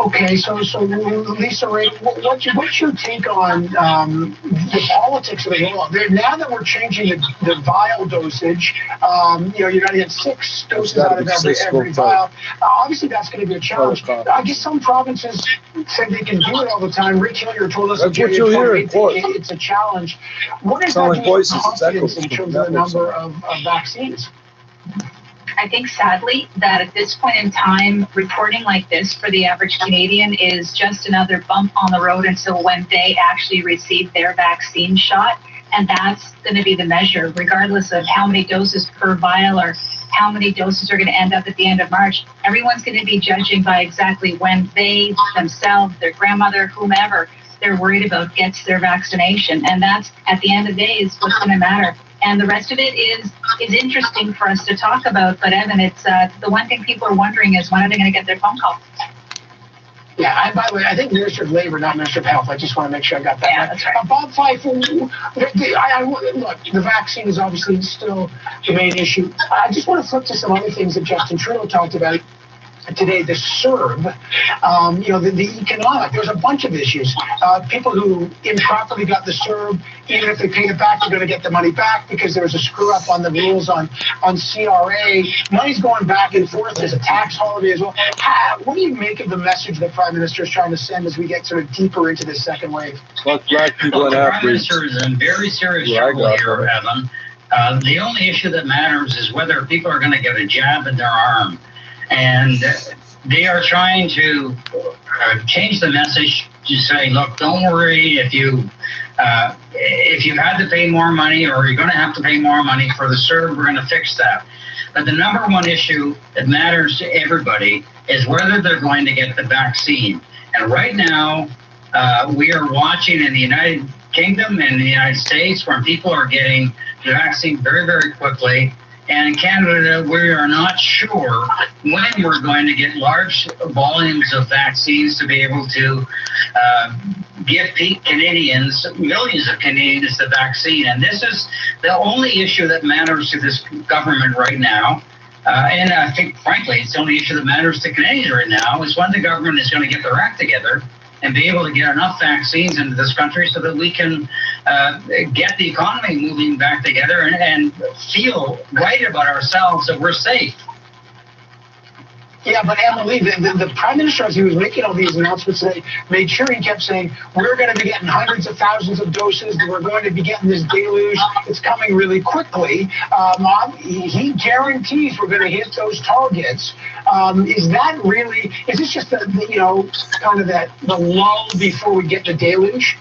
Okay, so Lisa Ray, what's your take on the politics of the rollout? Now that we're changing the vial dosage, you know, you're going to get 6 doses out of every vial. Obviously, that's going to be a challenge. I guess some provinces said they can do it all the time. Rick Hillier told us it's a challenge. What is that confidence in terms of the number of vaccines? I think, sadly, that at this point in time, reporting like this for the average Canadian is just another bump on the road until when they actually receive their vaccine shot. And that's going to be the measure, regardless of how many doses per vial or how many doses are going to end up at the end of March. Everyone's going to be judging by exactly when they themselves, their grandmother, whomever they're worried about gets their vaccination. And that's, at the end of the day, is what's going to matter. And the rest of it is interesting for us to talk about. But Evan, it's the one thing people are wondering is, when are they going to get their phone call? Yeah, and by the way, I think Minister of Labor, not Minister of Health. I just want to make sure I got that right. That's right. Bob Fife, look, the vaccine is obviously still the main issue. I just want to flip to some other things that Justin Trudeau talked about today, the CERB, you know, the economic, there's a bunch of issues. People who improperly got the CERB, even if they paid it back, they're going to get the money back because there was a screw up on the rules on CRA. Money's going back and forth. There's a tax holiday as well. What do you make of the message the Prime Minister is trying to send as we get sort of deeper into this second wave? Black people the Prime Minister is in very serious trouble here, Evan. The only issue that matters is whether people are going to get a jab in their arm. And they are trying to change the message to say, look, don't worry if you had to pay more money or you're going to have to pay more money for the CERB, we're going to fix that. But the number one issue that matters to everybody is whether they're going to get the vaccine. And right now, we are watching in the United Kingdom and the United States where people are getting the vaccine very, very quickly. And in Canada, we are not sure when we're going to get large volumes of vaccines to be able to give Canadians, millions of Canadians, the vaccine. And this is the only issue that matters to this government right now. And I think, frankly, it's the only issue that matters to Canadians right now is when the government is going to get their act together and be able to get enough vaccines into this country so that we can get the economy moving back together and feel right about ourselves that we're safe. Yeah, but Emily, the Prime Minister, as he was making all these announcements today, made sure he kept saying, we're going to be getting hundreds of thousands of doses, we're going to be getting this deluge, it's coming really quickly. He guarantees we're going to hit those targets. Is that really, is this just the kind of the lull before we get the deluge?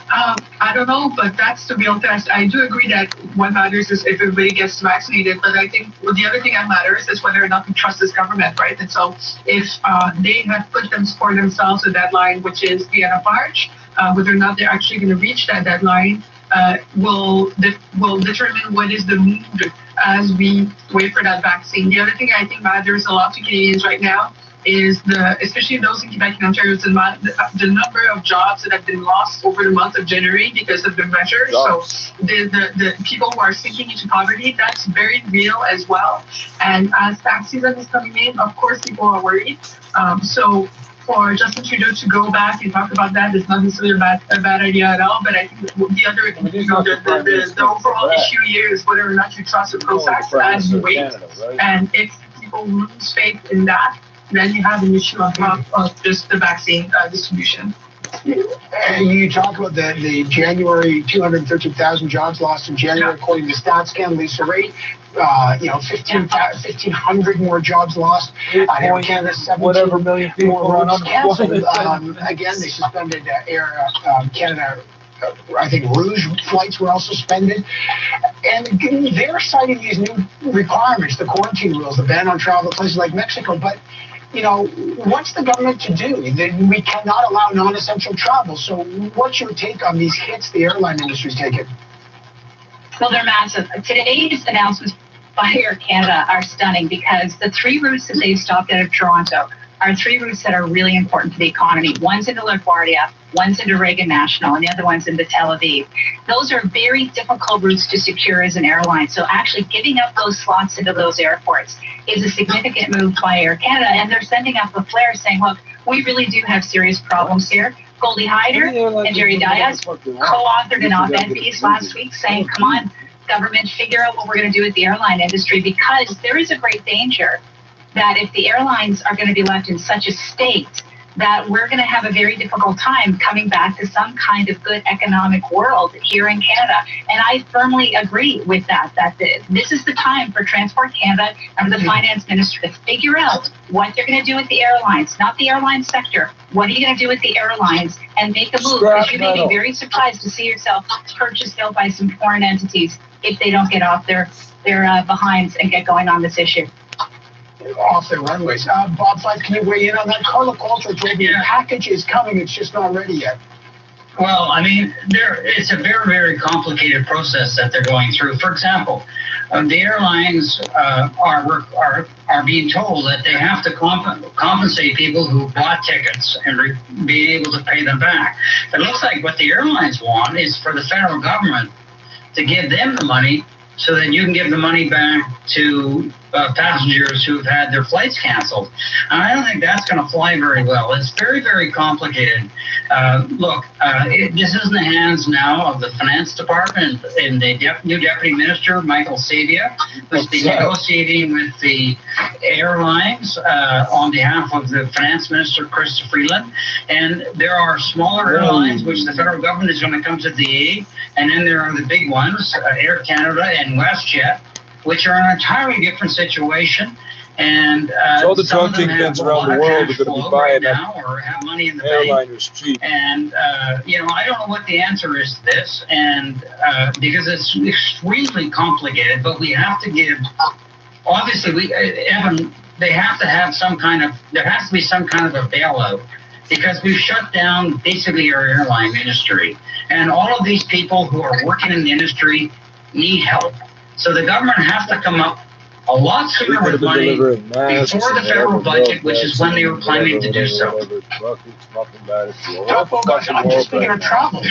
I don't know, but that's the real test. I do agree that what matters is if everybody gets vaccinated, but I think the other thing that matters is whether or not we trust this government, right? And so if they have put for themselves a deadline, which is the end of March, whether or not they're actually going to reach that deadline will determine what is the mood as we wait for that vaccine. The other thing I think matters a lot to Canadians right now is especially those in Quebec and Ontario, the number of jobs that have been lost over the month of January because of the measures. So the people who are sinking into poverty, that's very real as well. And as tax season is coming in, of course, people are worried. So for Justin Trudeau to go back and talk about that is not necessarily a bad idea at all. But I think the other, the overall issue here is whether or not you trust the process as you wait. And if people lose faith in that, then you have an issue on top of just the vaccine distribution. You talk about the January 213,000 jobs lost in January, according to StatsCan, Lisa Raitt. 1,500 more jobs lost. Air Canada, 17 million people more routes canceled. Again, they suspended Air Canada. I think Rouge flights were also suspended. And they're citing these new requirements, the quarantine rules, the ban on travel to places like Mexico. But what's the government to do? We cannot allow non-essential travel. So what's your take on these hits the airline industry is taking? Well, they're massive. Today's announcements by Air Canada are stunning because the 3 routes that they've stopped out of Toronto are 3 routes that are really important to the economy. One's into LaGuardia, one's into Reagan National, and the other one's into Tel Aviv. Those are very difficult routes to secure as an airline. So actually giving up those slots into those airports is a significant move by Air Canada. And they're sending up a flare saying, look, we really do have serious problems here. Goldie Hyder and Jerry Dias co-authored an op-ed piece last week saying, come on, government, figure out what we're going to do with the airline industry, because there is a great danger that if the airlines are going to be left in such a state that we're going to have a very difficult time coming back to some kind of good economic world here in Canada. And I firmly agree with that this is the time for Transport Canada and the Finance Minister to figure out what they're going to do with the airlines, not the airline sector. What are you going to do with the airlines and make a move? Because you may be very surprised to see yourself purchased out by some foreign entities if they don't get off their behinds and get going on this issue. Off their runways. Bob Fife, can you weigh in on that? Carla Coulter told me the package is coming, it's just not ready yet. Well, I mean, it's a very, very complicated process that they're going through. For example, the airlines are being told that they have to compensate people who bought tickets and be able to pay them back. It looks like what the airlines want is for the federal government to give them the money so that you can give the money back to passengers who've had their flights canceled. And I don't think that's going to fly very well. It's very, very complicated. This is in the hands now of the Finance Department and the new Deputy Minister, Michael Sabia, who's been negotiating with the airlines on behalf of the Finance Minister, Chrystia Freeland. And there are smaller airlines which the federal government is going to come to the aid. And then there are the big ones, Air Canada and WestJet, which are an entirely different situation. And all the drug kingpins around the world are going to be buying now or have money in the airliners cheap. And I don't know what the answer is to this, and because it's extremely complicated. But we have to give. Obviously, Evan, they have to have some kind of. There has to be some kind of a bailout, because we've shut down basically our airline industry, and all of these people who are working in the industry need help. So the government has to come up a lot sooner with money before the federal budget, which is when they were planning to do so. I'm just thinking of travel.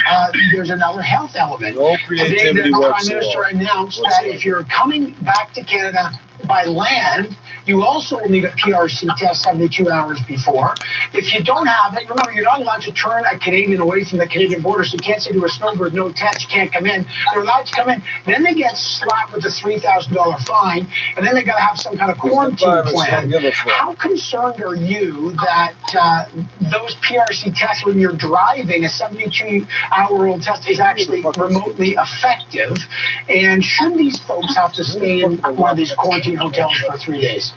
There's another health element. Today, the Prime Minister announced that if you're coming back to Canada by land, you also will need a PRC test 72 hours before. If you don't have it, remember, you're not allowed to turn a Canadian away from the Canadian border, so you can't say to a snowbird, no test, you can't come in. They're allowed to come in. Then they get slapped with a $3,000 fine, and then they got to have some kind of quarantine plan. How concerned are you that those PRC tests, when you're driving, a 72-hour-old test is actually remotely effective? And should these folks have to stay in one of these quarantine hotels for 3 days?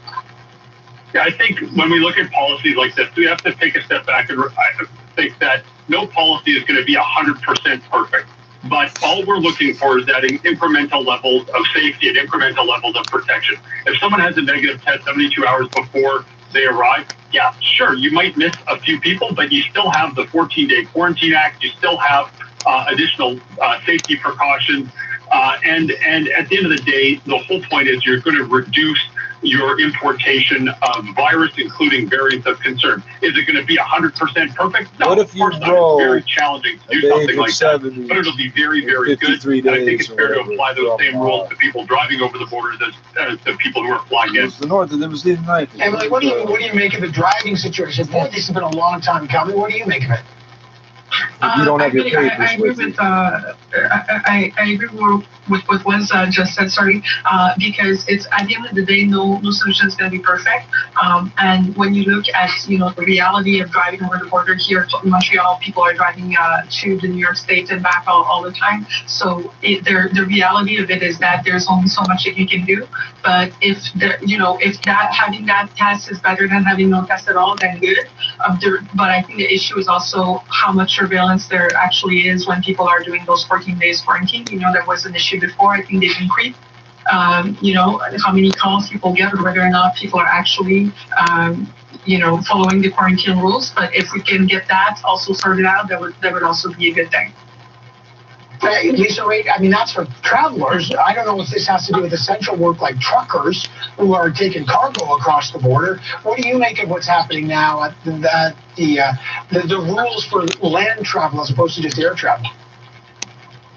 Yeah, I think when we look at policies like this, we have to take a step back and think that no policy is going to be 100% perfect. But all we're looking for is that incremental levels of safety and incremental levels of protection. If someone has a negative test 72 hours before they arrive, yeah, sure, you might miss a few people, but you still have the 14-day Quarantine Act. You still have additional safety precautions. And at the end of the day, the whole point is you're going to reduce your importation of virus, including variants of concern. Is it going to be 100% perfect? No, what if you grow? It's very challenging to do something like that, but it'll be very, very good. And I think it's fair to apply those same rules to people driving over the borders as to people who are flying in. The north, and it was the night. Emily, what do you make of the driving situation? Boy, this has been a long time coming. What do you make of it? You don't have your papers I agree with I agree with what was just said. Sorry, because it's at the end of the day, no solution is going to be perfect. And when you look at the reality of driving over the border here in Montreal, people are driving to the New York State and back all the time. So the reality of it is that there's only so much that you can do. But if having that test is better than having no test at all, then good. But I think the issue is also how much surveillance there actually is when people are doing those 14 days quarantine. There was an issue before. I think they've increased. How many calls people get or whether or not people are actually, following the quarantine rules. But if we can get that also sorted out, that would also be a good thing. Lisa, I mean, that's for travelers. I don't know if this has to do with essential work like truckers who are taking cargo across the border. What do you make of what's happening now at the rules for land travel as opposed to just air travel?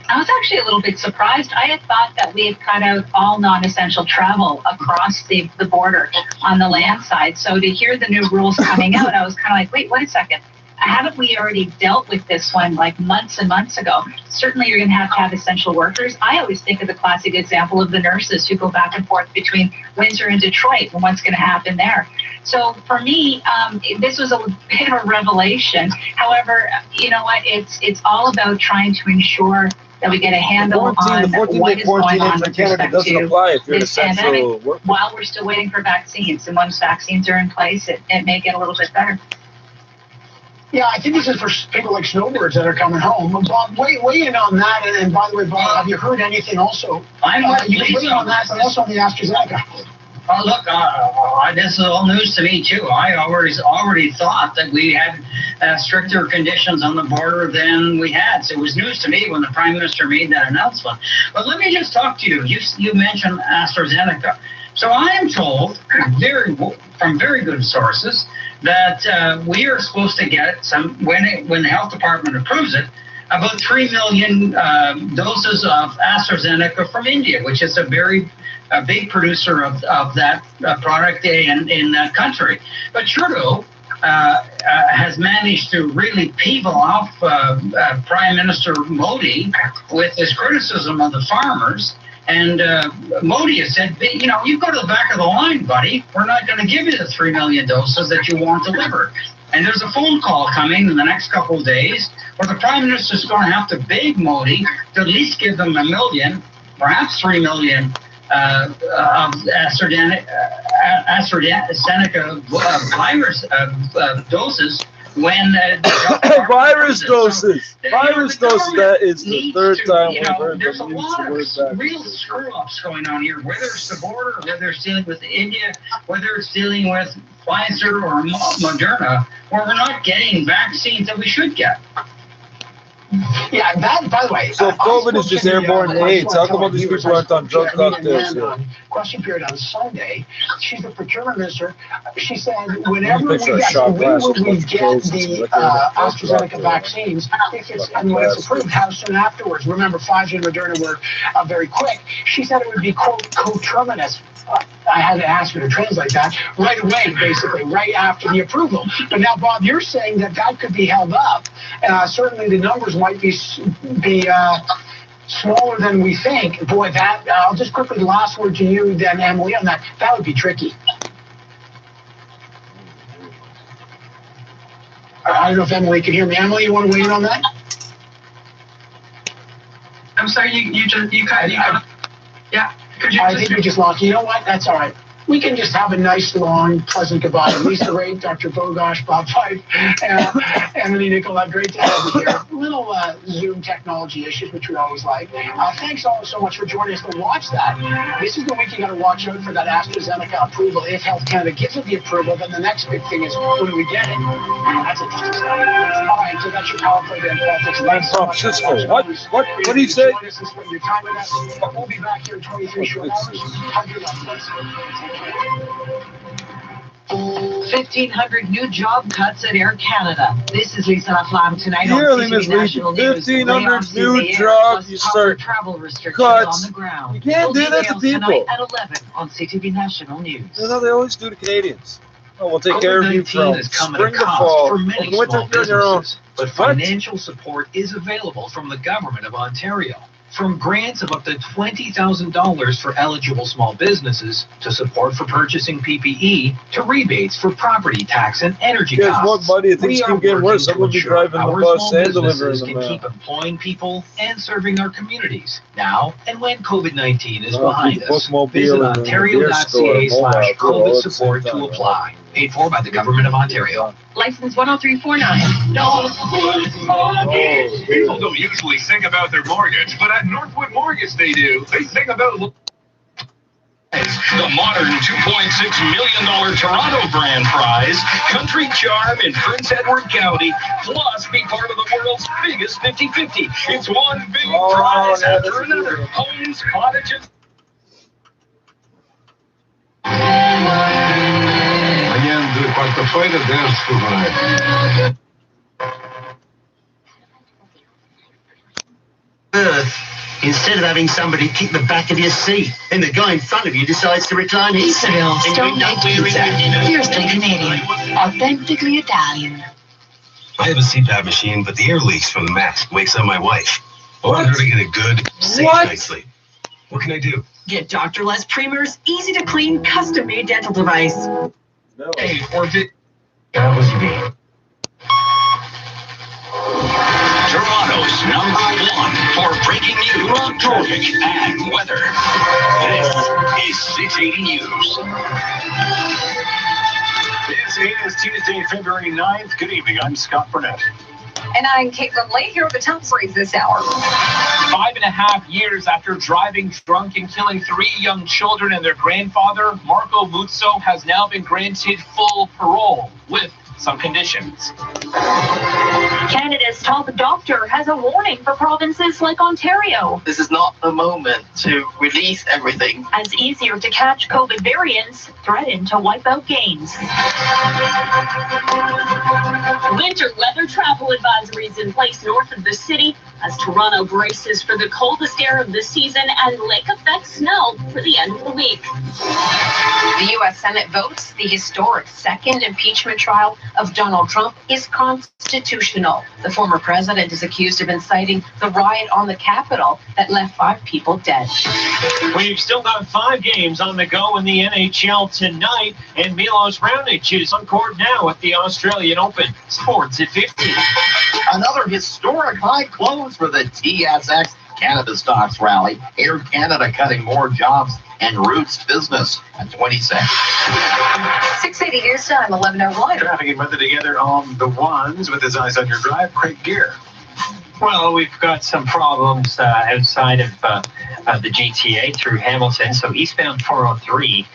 I was actually a little bit surprised. I had thought that we had cut out all non-essential travel across the border on the land side. So to hear the new rules coming out, I was kind of like, wait a second. Haven't we already dealt with this one like months and months ago? Certainly you're going to have essential workers. I always think of the classic example of the nurses who go back and forth between Windsor and Detroit and what's going to happen there. So for me, this was a bit of a revelation. However, you know what? It's all about trying to ensure that we get a handle on what is going on with respect to this pandemic while we're still waiting for vaccines. And once vaccines are in place, it may get a little bit better. Yeah, I think this is for people like snowbirds that are coming home. Bob, weigh in on that. And by the way, Bob, have you heard anything also? You can weigh in on that, but also on the AstraZeneca. Oh, look, this is all news to me, too. I already thought that we had stricter conditions on the border than we had. So it was news to me when the Prime Minister made that announcement. But let me just talk to you. You mentioned AstraZeneca. So I am told from very good sources that we are supposed to get when the health department approves it, about 3 million doses of AstraZeneca from India, which is a big producer of that product in that country. But Trudeau has managed to really peeve off Prime Minister Modi with his criticism of the farmers. And Modi has said, you go to the back of the line, buddy. We're not going to give you the 3 million doses that you want delivered. And there's a phone call coming in the next couple of days where the Prime Minister is going to have to beg Modi to at least give them 1 million, perhaps 3 million of AstraZeneca virus doses when virus doses. Virus doses. That is the third time we've heard there's a lot of real screw-ups going on here, whether it's the border, whether it's dealing with India, whether it's dealing with Pfizer or Moderna, where we're not getting vaccines that we should get. Yeah, that, by the way. So if COVID is just airborne AIDS, how come all these people aren't on drug cocktails here? Question period on Sunday. She's the procurement minister. She said whenever we get the AstraZeneca vaccines, and when it's approved, how soon afterwards? Remember, Pfizer and Moderna were very quick. She said it would be, quote, coterminous. I had to ask her to translate that right away, basically, right after the approval. But now, Bob, you're saying that could be held up. Certainly the numbers might be smaller than we think. Boy, that, I'll just quickly, the last word to you then, Emily, on that. That would be tricky. I don't know if Emily can hear me. Emily, you want to weigh in on that? I'm sorry, you kind of, yeah. I think we just lost. You know what? That's all right. We can just have a nice, long, pleasant goodbye. Lisa Ray, Dr. Bogosh, Bob Fife, Emily Nicolette, great to have you here. Little Zoom technology issues, which we always like. Thanks all so much for joining us to watch that. This is the week you got to watch out for that AstraZeneca approval. If Health Canada gives it the approval, then the next big thing is when do we get it? That's interesting stuff. All right, so that's your power play then, politics. Thanks so much. What do you say? We'll be back here in 23 short hours. Have your luck, please. 1,500 new job cuts at Air Canada. This is Lisa Laflamme tonight Yearly, on Miss CTV National News. 1,500 new jobs. You start travel restrictions cuts. on the ground. You can't do that to people. Tonight at 11 on CTV National News. You know, they always do to Canadians. Oh, we'll take care of you from spring to fall. For many Winter, small you're on your own. businesses, but financial support is available from the government of Ontario. From grants of up to $20,000 for eligible small businesses, to support for purchasing PPE, to rebates for property tax and energy Guess costs. what, buddy? Things We are keep getting working worse. to I'm going to be ensure driving the our bus small and delivering businesses them can now. keep employing people and serving our communities now and when COVID-19 is behind us. Visit ontario.ca/COVID support to apply. Paid for by the Government of Ontario. License 10349. People don't usually sing about their mortgage, but at Northwood Mortgage they do. They sing about the modern $2.6 million Toronto Grand Prize, Country Charm in Prince Edward County, plus be part of the world's biggest 50-50. It's one big prize after another. Homes, cottages. Amanhã, quarta-feira, 10 de fevereiro. Earth, instead of having somebody kick the back of your seat, and the guy in front of you decides to recline his seat. Don't make pizza. Fiercely Canadian. Authentically Italian. I have a CPAP machine, but the air leaks from the mask wakes up my wife. I want her to get a good, safe night's sleep. What can I do? Get Dr. Les Premier's easy-to-clean, custom-made dental device. Hey, or That was me. Toronto's #1 for breaking news, traffic, and weather. This is 680 News. This is Tuesday, February 9th. Good evening. I'm Scott Burnett. And I'm Caitlin Lee. Here are the top stories this hour. 5.5 years after driving drunk and killing 3 young children and their grandfather, Marco Muzzo has now been granted full parole with some conditions. Canada's top doctor has a warning for provinces like Ontario. This is not the moment to release everything. As easier to catch COVID variants threaten to wipe out games. Winter weather travel advisories in place north of the city as Toronto braces for the coldest air of the season and lake-effect snow for the end of the week. The U.S. Senate votes the historic second impeachment trial of Donald Trump is constitutional. The former president is accused of inciting the riot on the Capitol that left 5 people dead. We've still got 5 games on the go in the NHL tonight, and Milos Raonic is on court now at the Australian Open. Sports at 50. Another historic high close for the TSX Canada Stocks Rally. Air Canada cutting more jobs and Roots Business at 26. 680 News Time, 11:01. Traffic and weather together on the ones with his eyes on your drive. Craig Gear. Well, we've got some problems outside of the GTA through Hamilton. So eastbound 403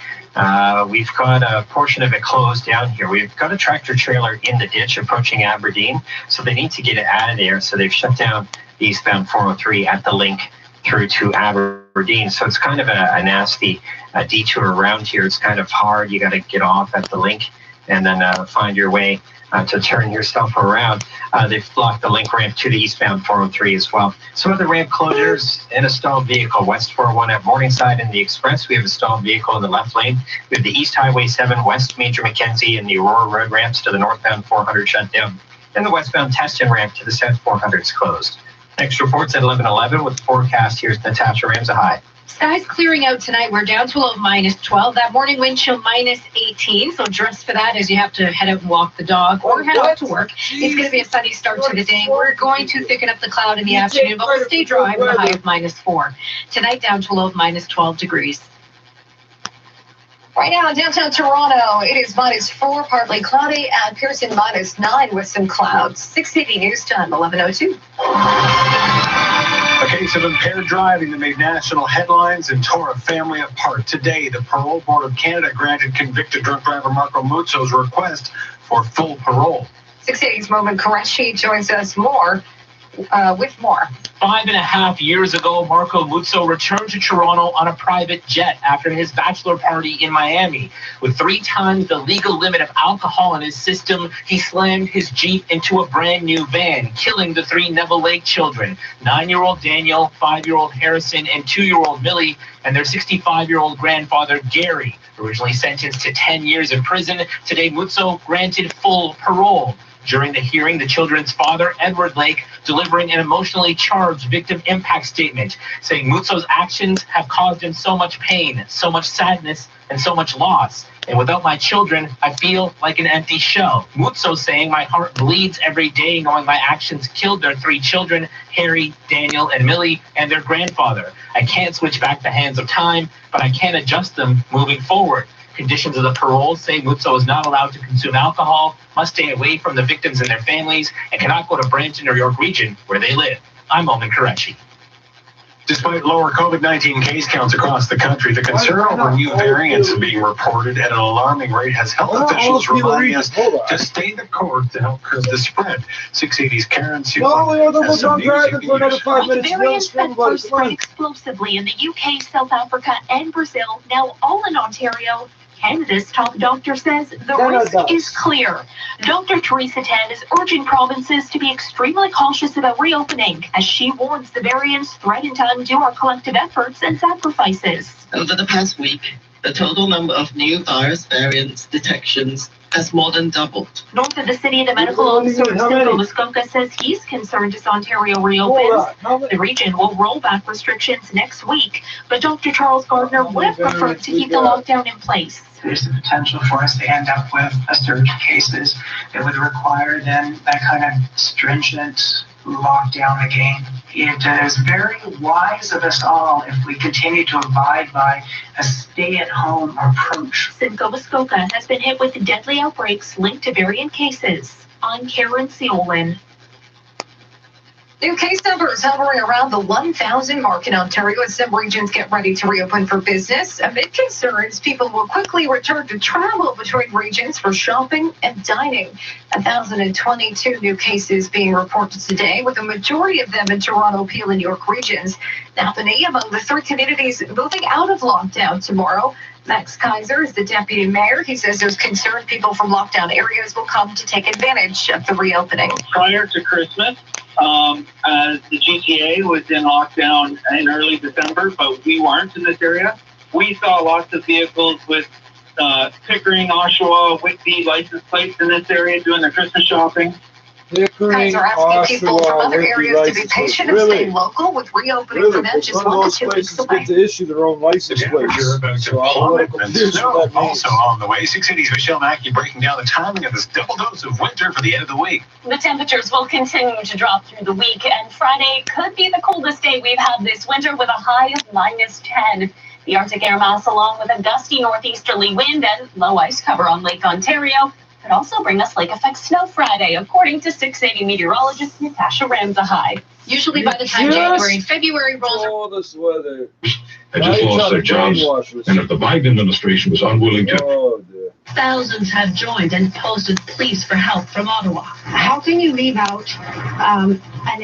We've got a portion of it closed down here. We've got a tractor trailer in the ditch approaching Aberdeen, so they need to get it out of there. So they've shut down the eastbound 403 at the link through to Aberdeen. So it's kind of a nasty detour around here. It's kind of hard. You got to get off at the link and then find your way to turn yourself around. They've blocked the link ramp to the eastbound 403 as well. Some other ramp closures and a stalled vehicle. West 401 at Morningside in the Express. We have a stalled vehicle in the left lane. We have the East Highway 7, West Major Mackenzie, and the Aurora Road ramps to the northbound 400 shut down. And the westbound Teston ramp to the south 400 is closed. Next reports at 11:11 with the forecast. Here's Natasha Ramsahai. Skies clearing out tonight. We're down to a low of -12. That morning wind chill -18. So dress for that as you have to head out and walk the dog or head out to work. It's going to be a sunny start to the day. We're going to thicken up the cloud in the afternoon, but we'll stay dry with a high of -4. Tonight down to a low of -12 degrees. Right now in downtown Toronto, it is -4, partly cloudy, and Pearson -9 with some clouds. 680 news time, 11:02. A case of impaired driving that made national headlines and tore a family apart. Today, the Parole Board of Canada granted convicted drunk driver Marco Muzzo's request for full parole. 680's Moment Qureshi joins us with more. 5.5 years ago, Marco Muzzo returned to Toronto on a private jet after his bachelor party in Miami. With 3 times the legal limit of alcohol in his system, he slammed his Jeep into a brand new van, killing the 3 Neville Lake children, 9-year-old Daniel, 5-year-old Harrison, and 2-year-old Millie, and their 65-year-old grandfather, Gary. Originally sentenced to 10 years in prison, today Muzzo granted full parole. During the hearing, the children's father, Edward Lake, delivering an emotionally charged victim impact statement, saying Muzzo's actions have caused him so much pain, so much sadness, and so much loss. And without my children, I feel like an empty shell. Muzzo saying, my heart bleeds every day knowing my actions killed their 3 children, Harry, Daniel, and Millie, and their grandfather. I can't switch back the hands of time, but I can adjust them moving forward. Conditions of the parole say Muzzo is not allowed to consume alcohol, must stay away from the victims and their families, and cannot go to Brampton or York Region where they live. I'm Moment Qureshi. Despite lower COVID-19 case counts across the country, the concern over new variants being reported at an alarming rate has health officials reminding us to stay the course to help curb the spread. 680's Karen has some news you can use. Variants that first spread explosively in the UK, South Africa, and Brazil, now all in Ontario. Canada's top doctor says the risk is clear. Dr. Theresa Tan is urging provinces to be extremely cautious about reopening, as she warns the variants threaten to undo our collective efforts and sacrifices. Over the past week, the total number of new virus variants detections has more than doubled. North of the city, the medical officer of Muskoka says he's concerned as Ontario reopens. The region will roll back restrictions next week, but Dr. Charles Gardner would have preferred to keep the lockdown in place. There's the potential for us to end up with a surge of cases that would require then that kind of stringent lockdown again. It is very wise of us all if we continue to abide by a stay-at-home approach. Simcoe Muskoka has been hit with deadly outbreaks linked to variant cases. I'm Karen Seolin. New case numbers hovering around the 1,000 mark in Ontario as some regions get ready to reopen for business. Amid concerns, people will quickly return to travel between regions for shopping and dining. 1,022 new cases being reported today, with a majority of them in Toronto, Peel, and York regions. Napanee among the 3 communities moving out of lockdown tomorrow. Max Kaiser is the deputy mayor. He says those concerned people from lockdown areas will come to take advantage of the reopening. Prior to Christmas, the GTA was in lockdown in early December, but we weren't in this area. We saw lots of vehicles with Pickering, Oshawa, Whitby license plates in this area doing their Christmas shopping. Kaiser asking people from other areas to be patient and stay local, with reopening for them just 1 to 2 weeks away. Get to issue their own license plates. Also on the way, 680's Michelle Mackey breaking down the timing of this double dose of winter for the end of the week. The temperatures will continue to drop through the week, and Friday could be the coldest day we've had this winter with a high of -10. The Arctic air mass, along with a gusty northeasterly wind and low ice cover on Lake Ontario, could also bring us lake effect snow Friday, according to 680 meteorologist Natasha Ramzahai. Usually by the time January and February rolls around. All this weather. I just lost their jobs, and if the Biden administration was unwilling to... Thousands have joined and posted pleas for help from Ottawa. How can you leave out an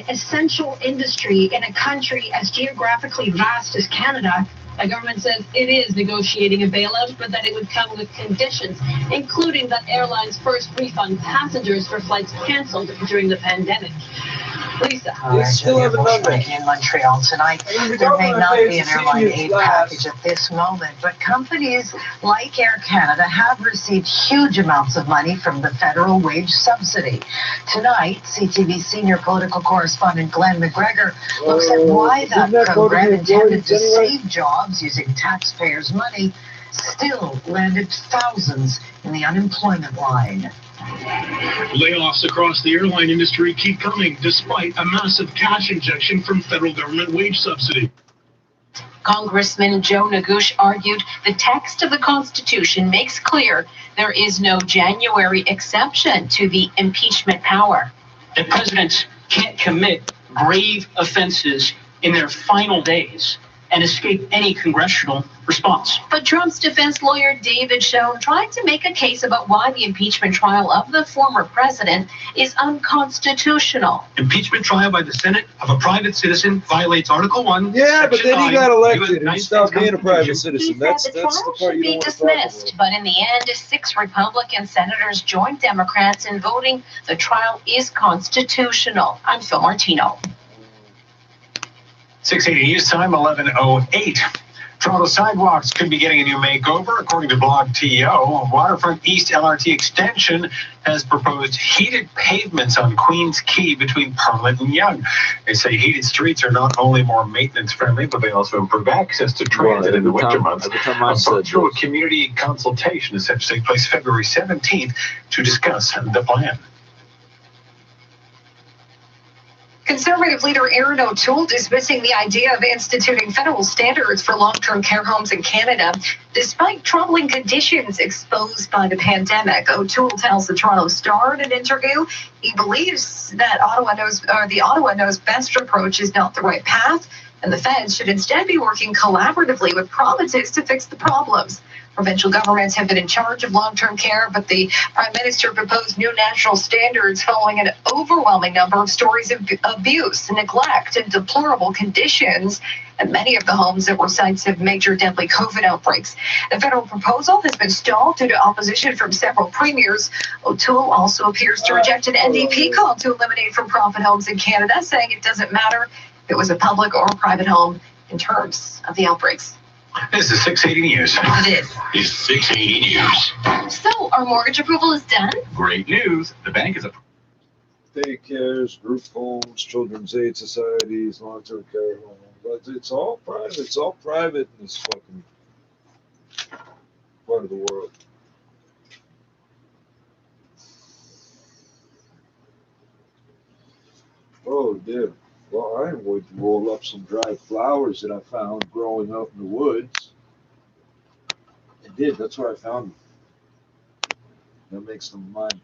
essential industry in a country as geographically vast as Canada? The government says it is negotiating a bailout, but that it would come with conditions, including that airlines first refund passengers for flights canceled during the pandemic. Lisa. In Montreal tonight. There may not be an airline aid package at this moment, but companies like Air Canada have received huge amounts of money from the federal wage subsidy. Tonight, CTV senior political correspondent Glenn McGregor looks at why that program intended to save jobs using taxpayers' money still landed thousands in the unemployment line. Layoffs across the airline industry keep coming despite a massive cash injection from federal government wage subsidy. Congressman Joe Negouche argued the text of the Constitution makes clear there is no January exception to the impeachment power. The presidents can't commit grave offenses in their final days and escape any congressional response. But Trump's defense lawyer David Schoen tried to make a case about why the impeachment trial of the former president is unconstitutional. Impeachment trial by the Senate of a private citizen violates Article 1. Yeah, but then he got elected and he stopped being a private He citizen. said That's the the trial part should you be don't want to talk about. dismissed, but in the end, 6 Republican senators joined Democrats in voting the trial is constitutional. I'm Phil Martino. 680 News Time, 11:08. Toronto sidewalks could be getting a new makeover, according to Blog TO. Waterfront East LRT Extension has proposed heated pavements on Queens Quay between Parliament and Yonge. They say heated streets are not only more maintenance friendly, but they also improve access to transit in the winter months. A virtual community consultation is set to take place February 17th to discuss the plan. Conservative leader Erin O'Toole dismissing the idea of instituting federal standards for long-term care homes in Canada, despite troubling conditions exposed by the pandemic. O'Toole tells the Toronto Star in an interview he believes that the Ottawa knows best approach is not the right path, and the feds should instead be working collaboratively with provinces to fix the problems. Provincial governments have been in charge of long-term care, but the Prime Minister proposed new national standards following an overwhelming number of stories of abuse, neglect, and deplorable conditions at many of the homes that were sites of major deadly COVID outbreaks. The federal proposal has been stalled due to opposition from several premiers. O'Toole also appears to reject an NDP call to eliminate from-profit homes in Canada, saying it doesn't matter if it was a public or a private home in terms of the outbreaks. This is 680 News. It is. It's 680 News. So, our mortgage approval is done? Great news. The bank is Daycares, group homes, children's aid societies, long-term care homes. But it's all private. It's all private in this fucking part of the world. Oh, dear. Well, I would roll up some dried flowers that I found growing out in the woods. I did. That's where I found them. That makes them mine.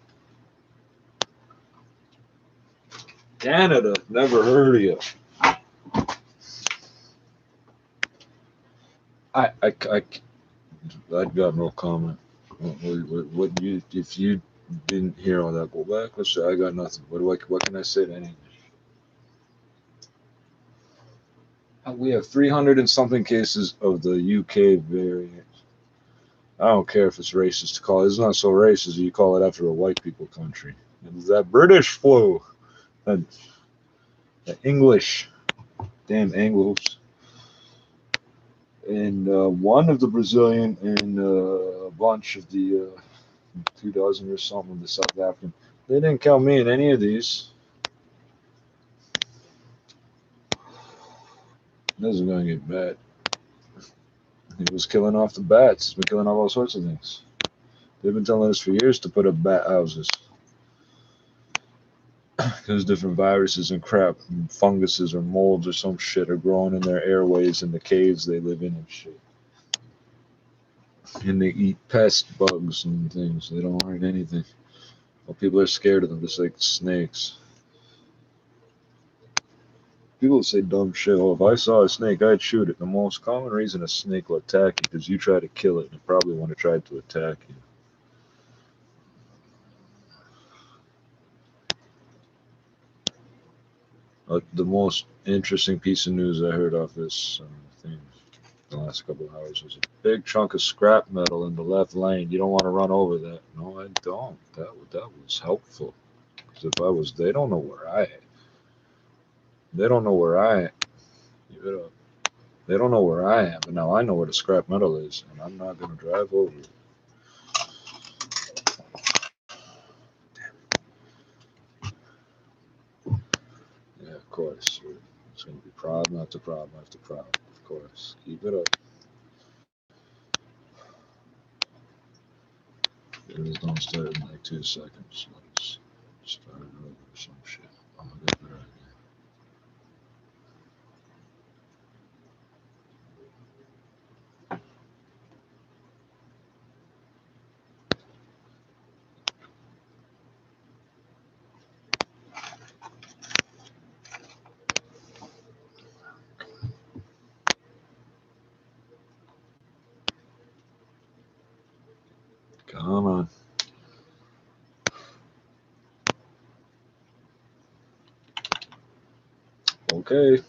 Canada. Never heard of you. I got no comment. What you, if you didn't hear all that, go back. Let's say I got nothing. What can I say to any? We have 300 and something cases of the UK variant. I don't care if it's racist to call it. It's not so racist. You call it after a white people country. It's that British flu. That English. Damn Anglos. And one of the Brazilian and a bunch of the 2 dozen or something of the South African. They didn't count me in any of these. This is going to get bad. He was killing off the bats. He's been killing off all sorts of things. They've been telling us for years to put up bat houses. Because different viruses and crap, and funguses or molds or some shit are growing in their airways in the caves they live in and shit. And they eat pest bugs and things. They don't hurt anything. Well, people are scared of them, just like snakes. People say dumb shit. Oh, if I saw a snake, I'd shoot it. The most common reason a snake will attack you is you try to kill it, and it probably wouldn't have tried to attack you. The most interesting piece of news I heard off this thing the last couple of hours was a big chunk of scrap metal in the left lane. You don't want to run over that. No, I don't. That was helpful. Because if I was, they don't know where I am. They don't know where I am. Give it up. They don't know where I am, but now I know where the scrap metal is, and I'm not going to drive over it. Yeah, of course. It's going to be problem after problem after problem. Of course. Keep it up. Videos don't start in like 2 seconds. Let's start it over or some shit. I'm going to get a better idea. Come on. Okay.